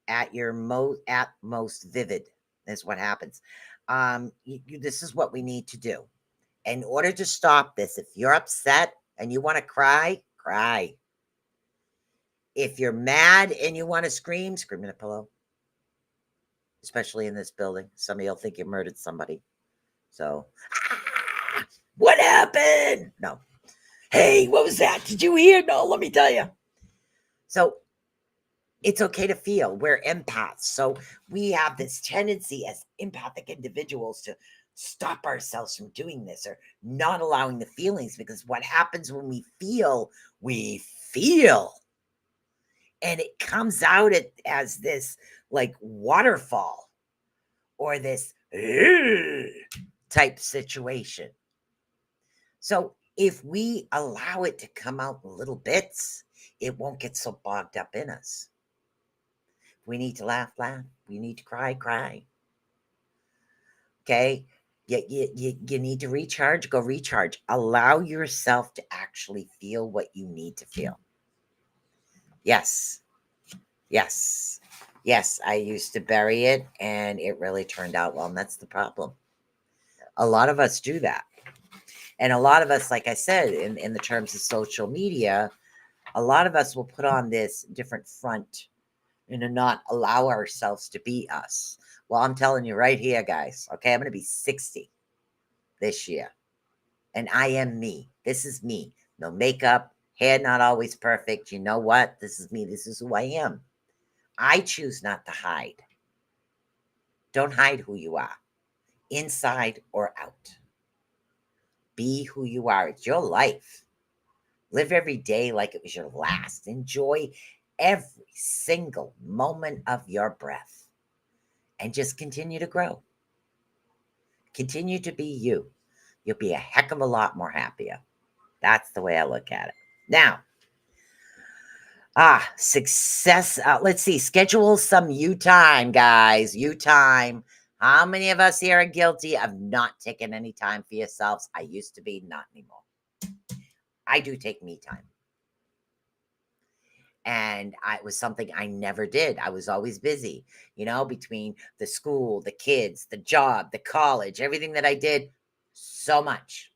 F: at your most vivid. Is what happens. This is what we need to do in order to stop this. If you're upset and you want to cry, cry. If you're mad and you want to scream, scream in a pillow. Especially in this building, some of you'll think you murdered somebody. So, what happened? No. Hey, what was that? Did you hear? No, let me tell you. So, it's okay to feel. We're empaths. So, we have this tendency as empathic individuals to stop ourselves from doing this or not allowing the feelings, because what happens when we feel, and it comes out as this like waterfall or this type situation. So if we allow it to come out in little bits, it won't get so bogged up in us. We need to laugh, laugh. We need to cry, cry. Okay? You need to recharge, go recharge. Allow yourself to actually feel what you need to feel. Yes. Yes. Yes, I used to bury it and it really turned out well. And that's the problem. A lot of us do that. And a lot of us, like I said, in the terms of social media, a lot of us will put on this different front and not allow ourselves to be us. Well, I'm telling you right here, guys, okay, I'm going to be 60 this year. And I am me. This is me. No makeup, hair not always perfect. You know what? This is me. This is who I am. I choose not to hide. Don't hide who you are, inside or out. Be who you are. It's your life. Live every day like it was your last. Enjoy every single moment of your breath and just continue to grow. Continue to be you. You'll be a heck of a lot more happier. That's the way I look at it. Now, success. Let's see. Schedule some you time, guys. You time. How many of us here are guilty of not taking any time for yourselves? I used to be, not anymore. I do take me time. And it was something I never did. I was always busy, between the school, the kids, the job, the college, everything that I did, so much.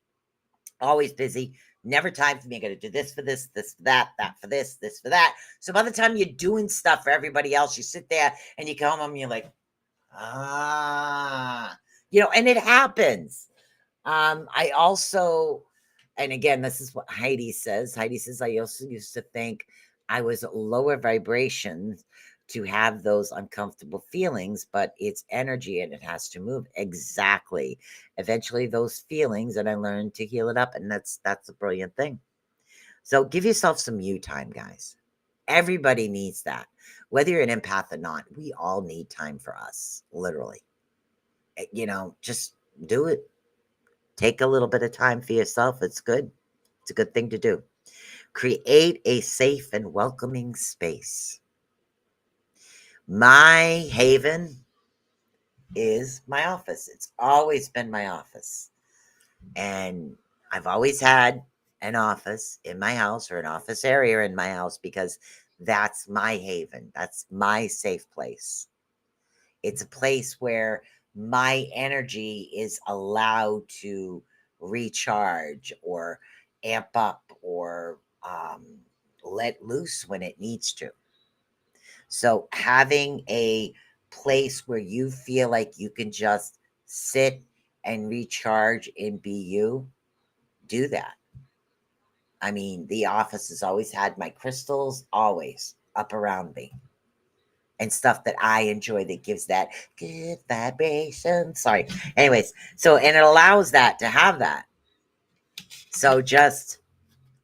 F: Always busy, never time for me. I got to do this for this for that, that for this for that. So by the time you're doing stuff for everybody else, you sit there and you come home and you're like, and it happens. I also, and again, this is what Heidi says. Heidi says, I also used to think I was lower vibrations to have those uncomfortable feelings, but it's energy and it has to move. Exactly. Eventually those feelings, and I learned to heal it up. And that's a brilliant thing. So give yourself some you time, guys. Everybody needs that. Whether you're an empath or not, we all need time for us, literally. Just do it. Take a little bit of time for yourself. It's good. It's a good thing to do. Create a safe and welcoming space. My haven is my office. It's always been my office. And I've always had an office in my house or an office area in my house because that's my haven. That's my safe place. It's a place where my energy is allowed to recharge or amp up or let loose when it needs to. So having a place where you feel like you can just sit and recharge and be you, do that. I mean, the office has always had my crystals always up around me and stuff that I enjoy that gives that good vibration. Sorry. Anyways, so and it allows that to have that. So just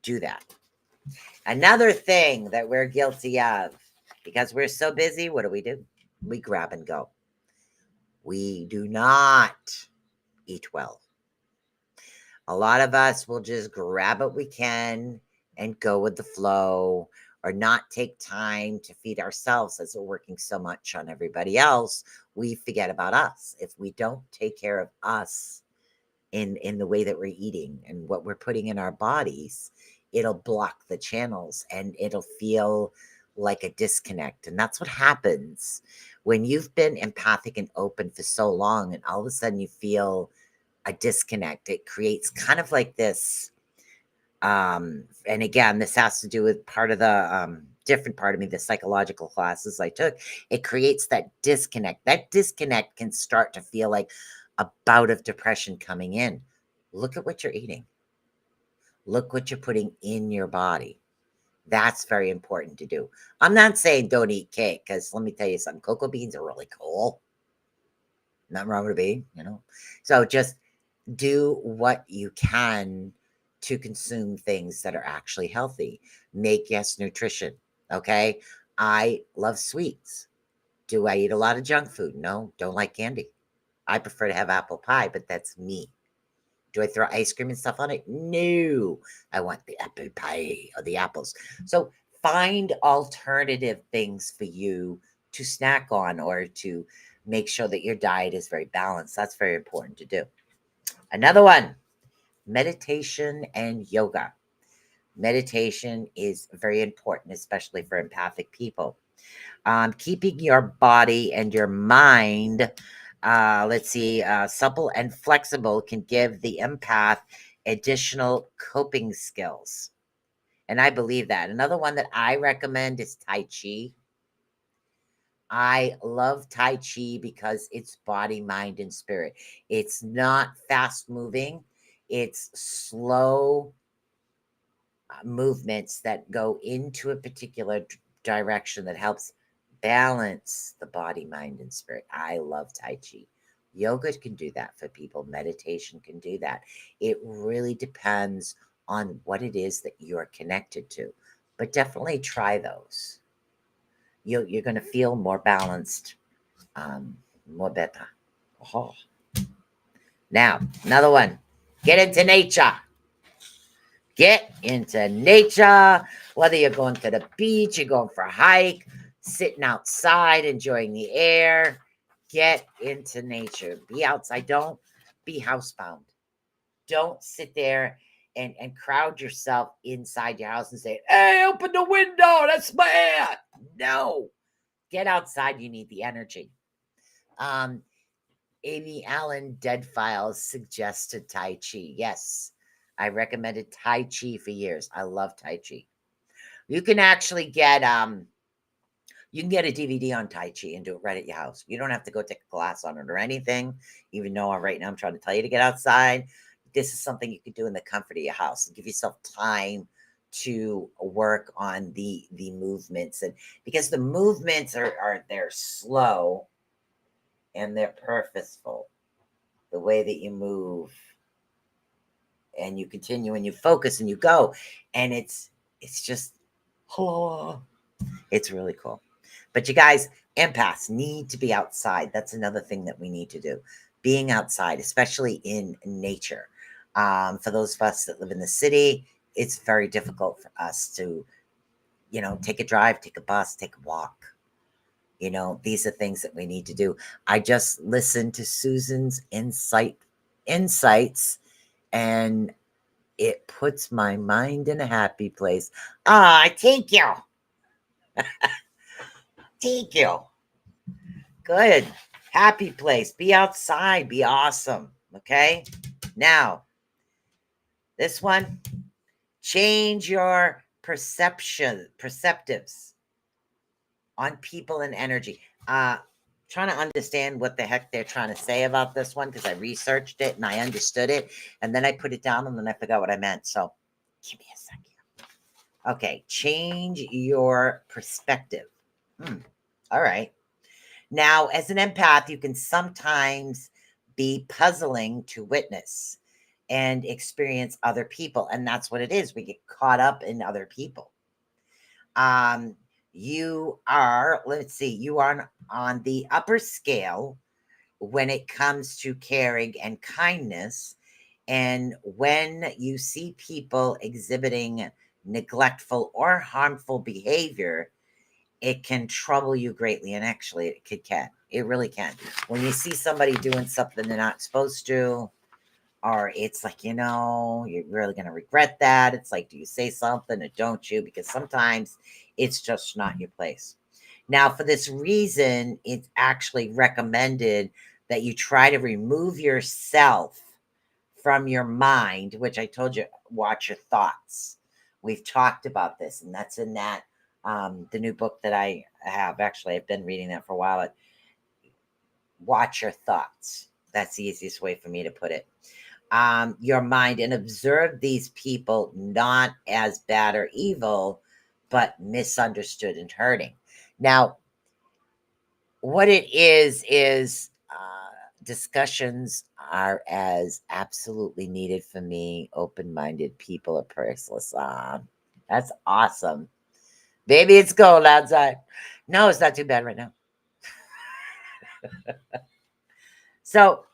F: do that. Another thing that we're guilty of, because we're so busy, what do? We grab and go. We do not eat well. A lot of us will just grab what we can and go with the flow or not take time to feed ourselves as we're working so much on everybody else. We forget about us. If we don't take care of us in the way that we're eating and what we're putting in our bodies, it'll block the channels and it'll feel like a disconnect. And that's what happens when you've been empathic and open for so long and all of a sudden you feel a disconnect. It creates kind of like this and again, this has to do with part of the different part of me, the psychological classes I took. It creates that disconnect. That disconnect can start to feel like a bout of depression coming in. Look at what you're eating. Look what you're putting in your body. That's very important to do. I'm not saying don't eat cake, because let me tell you something, cocoa beans are really cool. Nothing wrong with a bean, So just do what you can to consume things that are actually healthy. Make yes nutrition. Okay. I love sweets. Do I eat a lot of junk food? No, don't like candy. I prefer to have apple pie, but that's me. Do I throw ice cream and stuff on it? No, I want the apple pie or the apples. So find alternative things for you to snack on or to make sure that your diet is very balanced. That's very important to do. Another one, meditation and yoga. Meditation is very important, especially for empathic people. Keeping your body and your mind, supple and flexible can give the empath additional coping skills. And I believe that. Another one that I recommend is Tai Chi. I love Tai Chi because it's body, mind, and spirit. It's not fast moving. It's slow movements that go into a particular direction that helps balance the body, mind, and spirit. I love Tai Chi. Yoga can do that for people. Meditation can do that. It really depends on what it is that you're connected to. But definitely try those. You're going to feel more balanced, more better. Oh. Now, another one. Get into nature. Get into nature, whether you're going to the beach, you're going for a hike, sitting outside, enjoying the air. Get into nature. Be outside. Don't be housebound. Don't sit there and crowd yourself inside your house and say, hey, open the window. That's my air. No. Get outside. You need the energy. Amy Allen Dead Files suggested Tai Chi. Yes. I recommended Tai Chi for years. I love Tai Chi. You can actually get you can get a DVD on Tai Chi and do it right at your house. You don't have to go take a class on it or anything, even though right now I'm trying to tell you to get outside. This is something you could do in the comfort of your house and give yourself time to work on the movements. And because the movements are they're slow and they're purposeful. The way that you move and you continue and you focus and you go, and it's just it's really cool. But you guys, empaths need to be outside. That's another thing that we need to do, being outside, especially in nature. For those of us that live in the city, it's very difficult for us to take a drive, take a bus, take a walk. These are things that we need to do. I just listened to Susan's insights, and It puts my mind in a happy place. Ah, thank you. Thank you. Good. Happy place. Be outside. Be awesome. Okay. Now, this one, change your perceptives on people and energy. Trying to understand what the heck they're trying to say about this one because I researched it and I understood it. And then I put it down and then I forgot what I meant. So give me a second. Okay. Change your perspective. All right. Now, as an empath, you can sometimes be puzzling to witness and experience other people. And that's what it is. We get caught up in other people. You are, let's see, you are on the upper scale when it comes to caring and kindness. And when you see people exhibiting neglectful or harmful behavior, it can trouble you greatly. And actually, it really can. When you see somebody doing something they're not supposed to, or it's like, you're really going to regret that. It's like, do you say something or don't you? Because sometimes it's just not your place. Now, for this reason, it's actually recommended that you try to remove yourself from your mind, which I told you, watch your thoughts. We've talked about this, and that's in that the new book that I have. Actually, I've been reading that for a while. Watch your thoughts. That's the easiest way for me to put it. Your mind, and observe these people not as bad or evil, but misunderstood and hurting. Now, what it is discussions are as absolutely needed for me. Open-minded people are priceless. That's awesome. Baby, it's cold outside. No, it's not too bad right now. So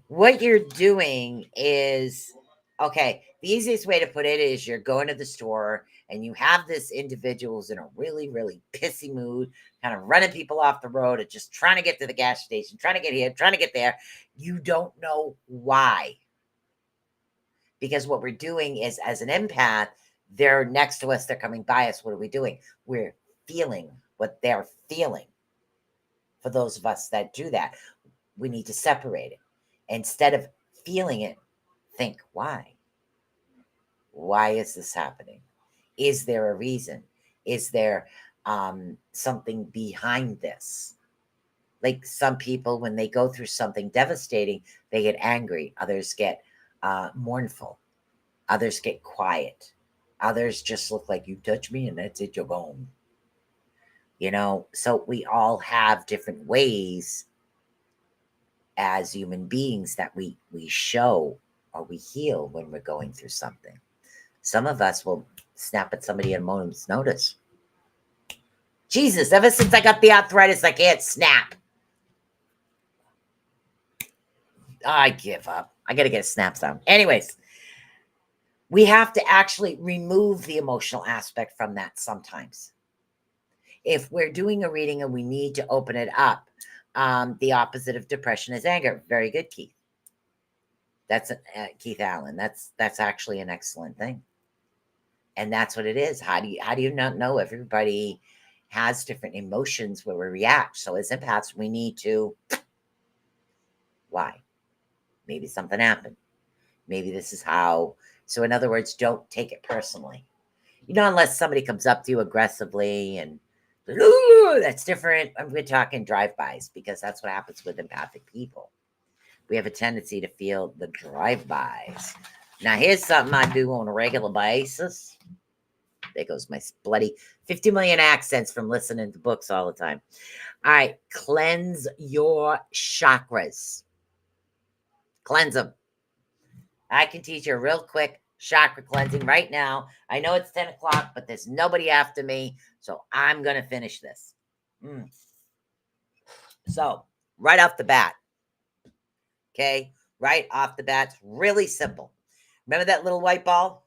F: what you're doing is, okay, the easiest way to put it is you're going to the store and you have this individual's in a really, really pissy mood, kind of running people off the road and just trying to get to the gas station, trying to get here, trying to get there. You don't know why. Because what we're doing is, as an empath, they're next to us, they're coming by us. What are we doing? We're feeling what they're feeling. For those of us that do that, we need to separate it. Instead of feeling it, think, why? Why is this happening? Is there a reason? Is there something behind this? Like some people, when they go through something devastating, they get angry. Others get mournful. Others get quiet. Others just look like, you touch me and that's it, you're gone. So we all have different ways as human beings that we show or we heal when we're going through something. Some of us will snap at somebody at a moment's notice. Jesus, ever since I got the arthritis, I can't snap. I give up. I got to get a snap sound. Anyways, we have to actually remove the emotional aspect from that sometimes. If we're doing a reading and we need to open it up, the opposite of depression is anger. Very good, Keith. That's Keith Allen. That's actually an excellent thing. And that's what it is. How do you not know? Everybody has different emotions where we react. So as empaths, we need to, why? Maybe something happened. Maybe this is how. So in other words, don't take it personally. Unless somebody comes up to you aggressively and, ooh, that's different. We're talking drive-bys because that's what happens with empathic people. We have a tendency to feel the drive-bys. Now, here's something I do on a regular basis. There goes my bloody 50 million accents from listening to books all the time. All right, cleanse your chakras. Cleanse them. I can teach you a real quick chakra cleansing right now. I know it's 10 o'clock, but there's nobody after me, so I'm going to finish this. So, right off the bat, okay, right off the bat, it's really simple. Remember that little white ball?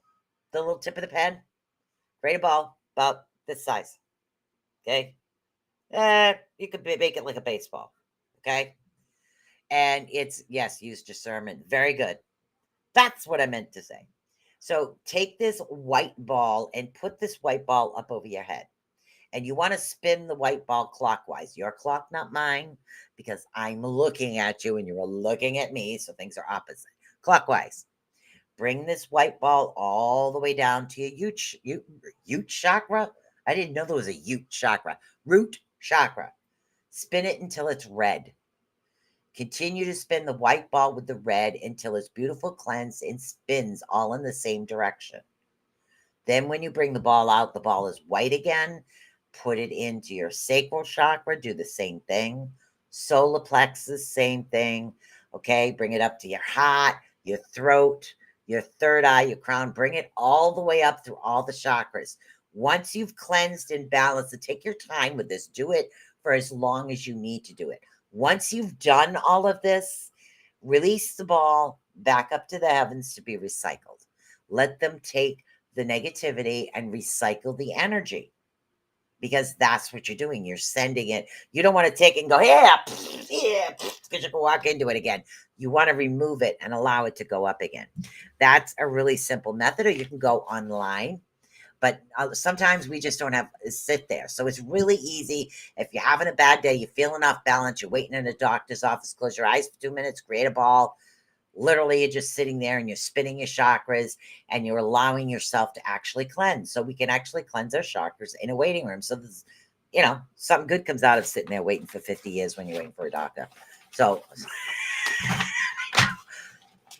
F: The little tip of the pen? Create a ball about this size, okay? You could make it like a baseball, okay? And it's, yes, use discernment. Very good. That's what I meant to say. So take this white ball and put this white ball up over your head. And you want to spin the white ball clockwise. Your clock, not mine, because I'm looking at you and you're looking at me. So things are opposite. Clockwise. Bring this white ball all the way down to your root chakra. I didn't know there was a root chakra. Root chakra. Spin it until it's red. Continue to spin the white ball with the red until it's beautiful, cleansed, and spins all in the same direction. Then when you bring the ball out, the ball is white again. Put it into your sacral chakra. Do the same thing. Solar plexus, same thing. Okay, bring it up to your heart, your throat, your third eye, your crown. Bring it all the way up through all the chakras. Once you've cleansed and balanced it, take your time with this. Do it for as long as you need to do it. Once you've done all of this, release the ball back up to the heavens to be recycled. Let them take the negativity and recycle the energy, because that's what you're doing. You're sending it. You don't want to take it and go, yeah, because you can walk into it again. You want to remove it and allow it to go up again. That's a really simple method, or you can go online. But sometimes we just don't have sit there. So it's really easy. If you're having a bad day, you feeling off balance, you're waiting in a doctor's office, close your eyes for 2 minutes, create a ball. Literally, you're just sitting there and you're spinning your chakras and you're allowing yourself to actually cleanse. So we can actually cleanse our chakras in a waiting room. So this, something good comes out of sitting there waiting for 50 years when you're waiting for a doctor. So,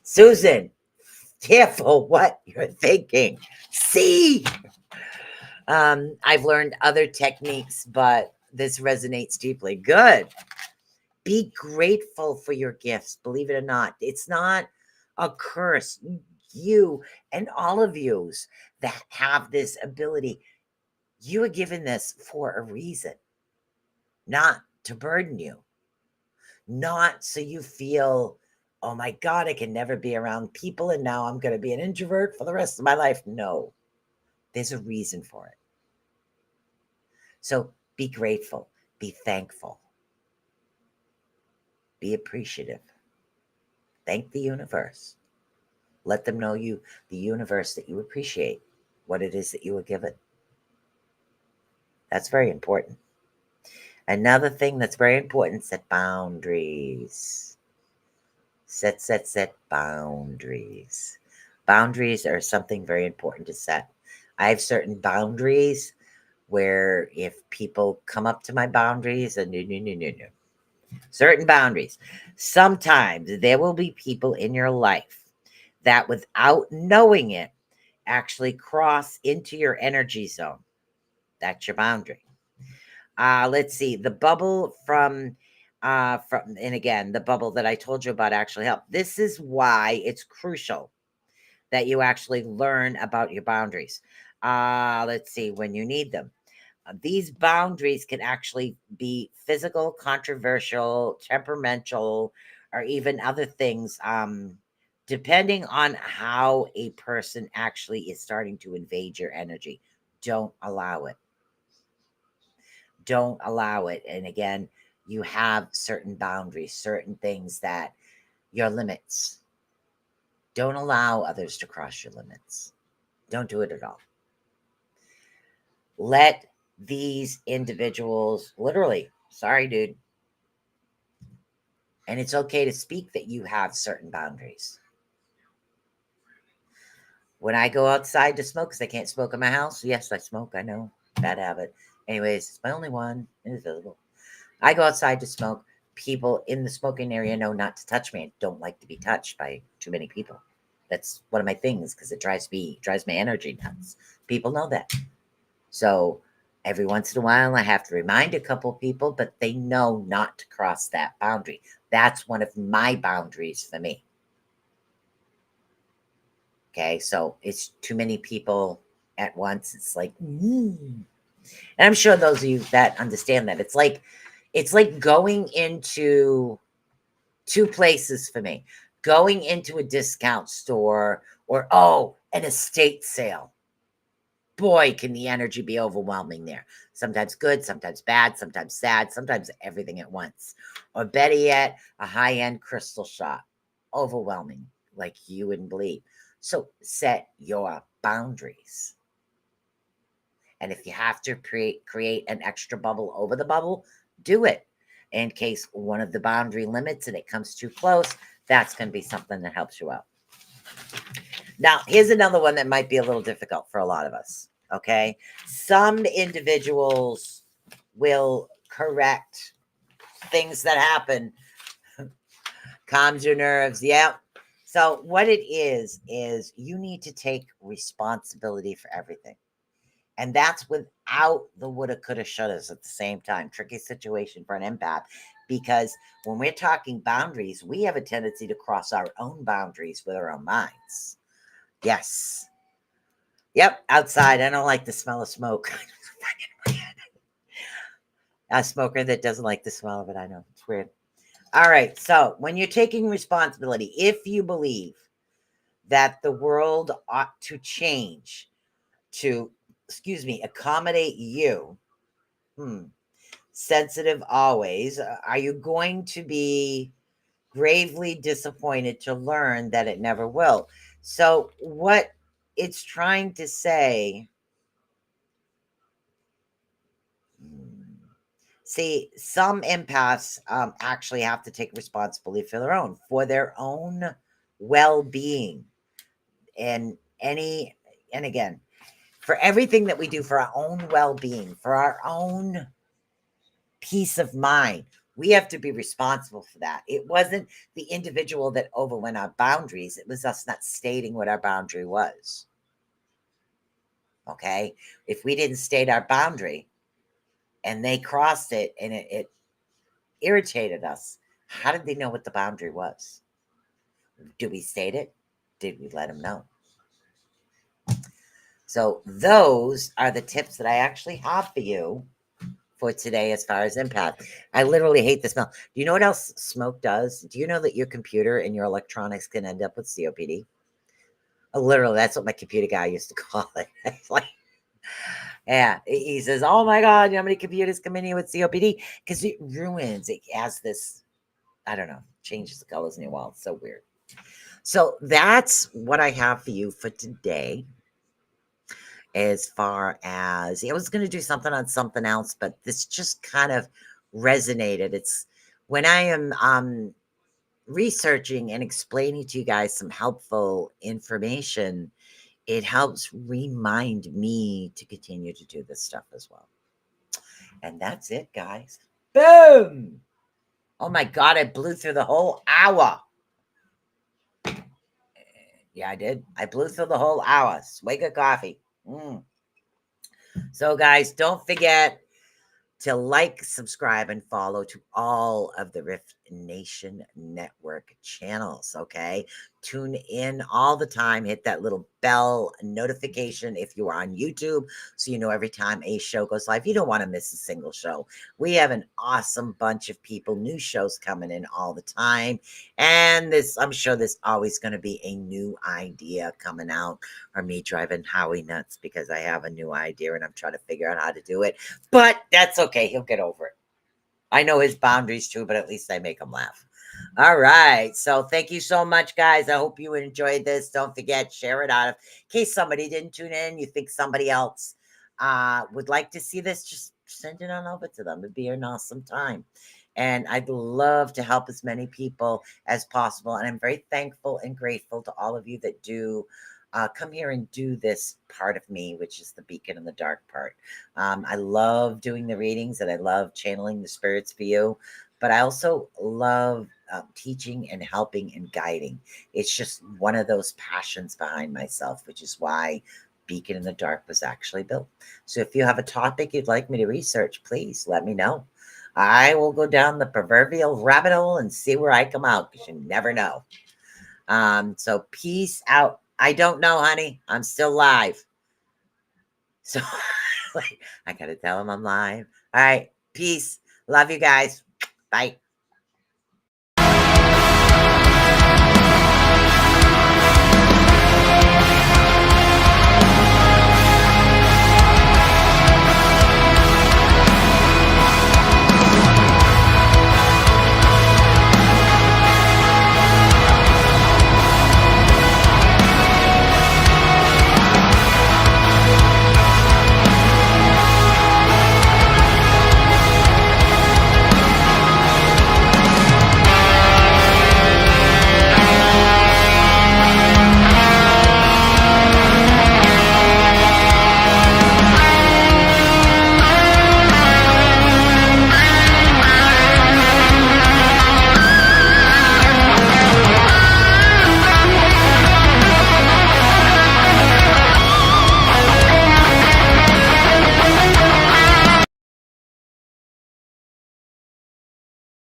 F: Susan, careful what you're thinking. See, I've learned other techniques, but this resonates deeply. Good. Be grateful for your gifts. Believe it or not, it's not a curse. You and all of yous that have this ability, you are given this for a reason, not to burden you, not so you feel, oh my God, I can never be around people and now I'm going to be an introvert for the rest of my life. No, there's a reason for it. So be grateful, be thankful, be appreciative. Thank the universe. Let them know the universe, that you appreciate what it is that you were given. That's very important. Another thing that's very important, set boundaries. Set boundaries. Boundaries are something very important to set. I have certain boundaries where if people come up to my boundaries, no. Certain boundaries. Sometimes there will be people in your life that, without knowing it, actually cross into your energy zone. That's your boundary. Let's see. The bubble and again, the bubble that I told you about actually helped. This is why it's crucial that you actually learn about your boundaries. Let's see, when you need them. These boundaries can actually be physical, controversial, temperamental, or even other things, depending on how a person actually is starting to invade your energy. Don't allow it. Don't allow it. And again, you have certain boundaries, certain things that your limits. Don't allow others to cross your limits. Don't do it at all. Let these individuals, literally, sorry, dude. And it's okay to speak that you have certain boundaries. When I go outside to smoke, because I can't smoke in my house. Yes, I smoke. I know. Bad habit. Anyways, it's my only one. It's visible. I go outside to smoke. People in the smoking area know not to touch me. I don't like to be touched by too many people. That's one of my things, because it drives my energy nuts. People know that. So every once in a while, I have to remind a couple people, but they know not to cross that boundary. That's one of my boundaries for me. Okay, so it's too many people at once. It's like, And I'm sure those of you that understand that, it's like going into two places for me. Going into a discount store or, an estate sale. Boy, can the energy be overwhelming there. Sometimes good, sometimes bad, sometimes sad, sometimes everything at once. Or better yet, a high-end crystal shop. Overwhelming, like you wouldn't believe. So set your boundaries. And if you have to create an extra bubble over the bubble, do it. In case one of the boundary limits and it comes too close, that's going to be something that helps you out. Now, here's another one that might be a little difficult for a lot of us. Okay. Some individuals will correct things that happen, calms your nerves. Yep. So, what it is you need to take responsibility for everything. And that's without the woulda, coulda, shouldas at the same time. Tricky situation for an empath because when we're talking boundaries, we have a tendency to cross our own boundaries with our own minds. Yes. Yep. Outside. I don't like the smell of smoke. A smoker that doesn't like the smell of it. I know. It's weird. All right. So when you're taking responsibility, if you believe that the world ought to change to, accommodate you, sensitive always, are you going to be gravely disappointed to learn that it never will? So what it's trying to say, see, some empaths actually have to take responsibility for their own well-being, and again, for everything that we do for our own well-being, for our own peace of mind. We have to be responsible for that. It wasn't the individual that overwent our boundaries. It was us not stating what our boundary was. Okay. If we didn't state our boundary and they crossed it and it irritated us, how did they know what the boundary was? Did we state it? Did we let them know? So those are the tips that I actually have for you for today as far as empath. I literally hate the smell. Do you know what else smoke does? Do you know that your computer and your electronics can end up with COPD? Literally, that's what my computer guy used to call it. It's like, yeah, he says, "Oh my God, you know how many computers come in here with COPD? Because it ruins. It has this, I don't know, changes the colors in your wall. It's so weird." So that's what I have for you for today. As far as I was going to do something on something else, but this just kind of resonated. It's when I am researching and explaining to you guys some helpful information, it helps remind me to continue to do this stuff as well. And that's it, guys. Boom! Oh my God, I blew through the whole hour. Yeah, I did. I blew through the whole hour. Swig of coffee. So, guys, don't forget to like, subscribe, and follow to all of the Rift Nation Network channels, okay? Tune in all the time. Hit that little bell notification if you are on YouTube so you know every time a show goes live. You don't want to miss a single show. We have an awesome bunch of people, new shows coming in all the time. And I'm sure there's always going to be a new idea coming out, or me driving Howie nuts because I have a new idea and I'm trying to figure out how to do it. But that's okay. He'll get over it. I know his boundaries too, but at least I make him laugh. All right. So thank you so much, guys. I hope you enjoyed this. Don't forget, share it out. In case somebody didn't tune in, you think somebody else would like to see this, just send it on over to them. It'd be an awesome time. And I'd love to help as many people as possible. And I'm very thankful and grateful to all of you that do come here and do this part of me, which is the beacon in the dark part. I love doing the readings and I love channeling the spirits for you, but I also love teaching and helping and guiding. It's just one of those passions behind myself, which is why Beacon in the Dark was actually built. So if you have a topic you'd like me to research, please let me know. I will go down the proverbial rabbit hole and see where I come out, because you never know. So peace out. I don't know, honey. I'm still live. So I got to tell him I'm live. All right. Peace. Love you guys. Bye.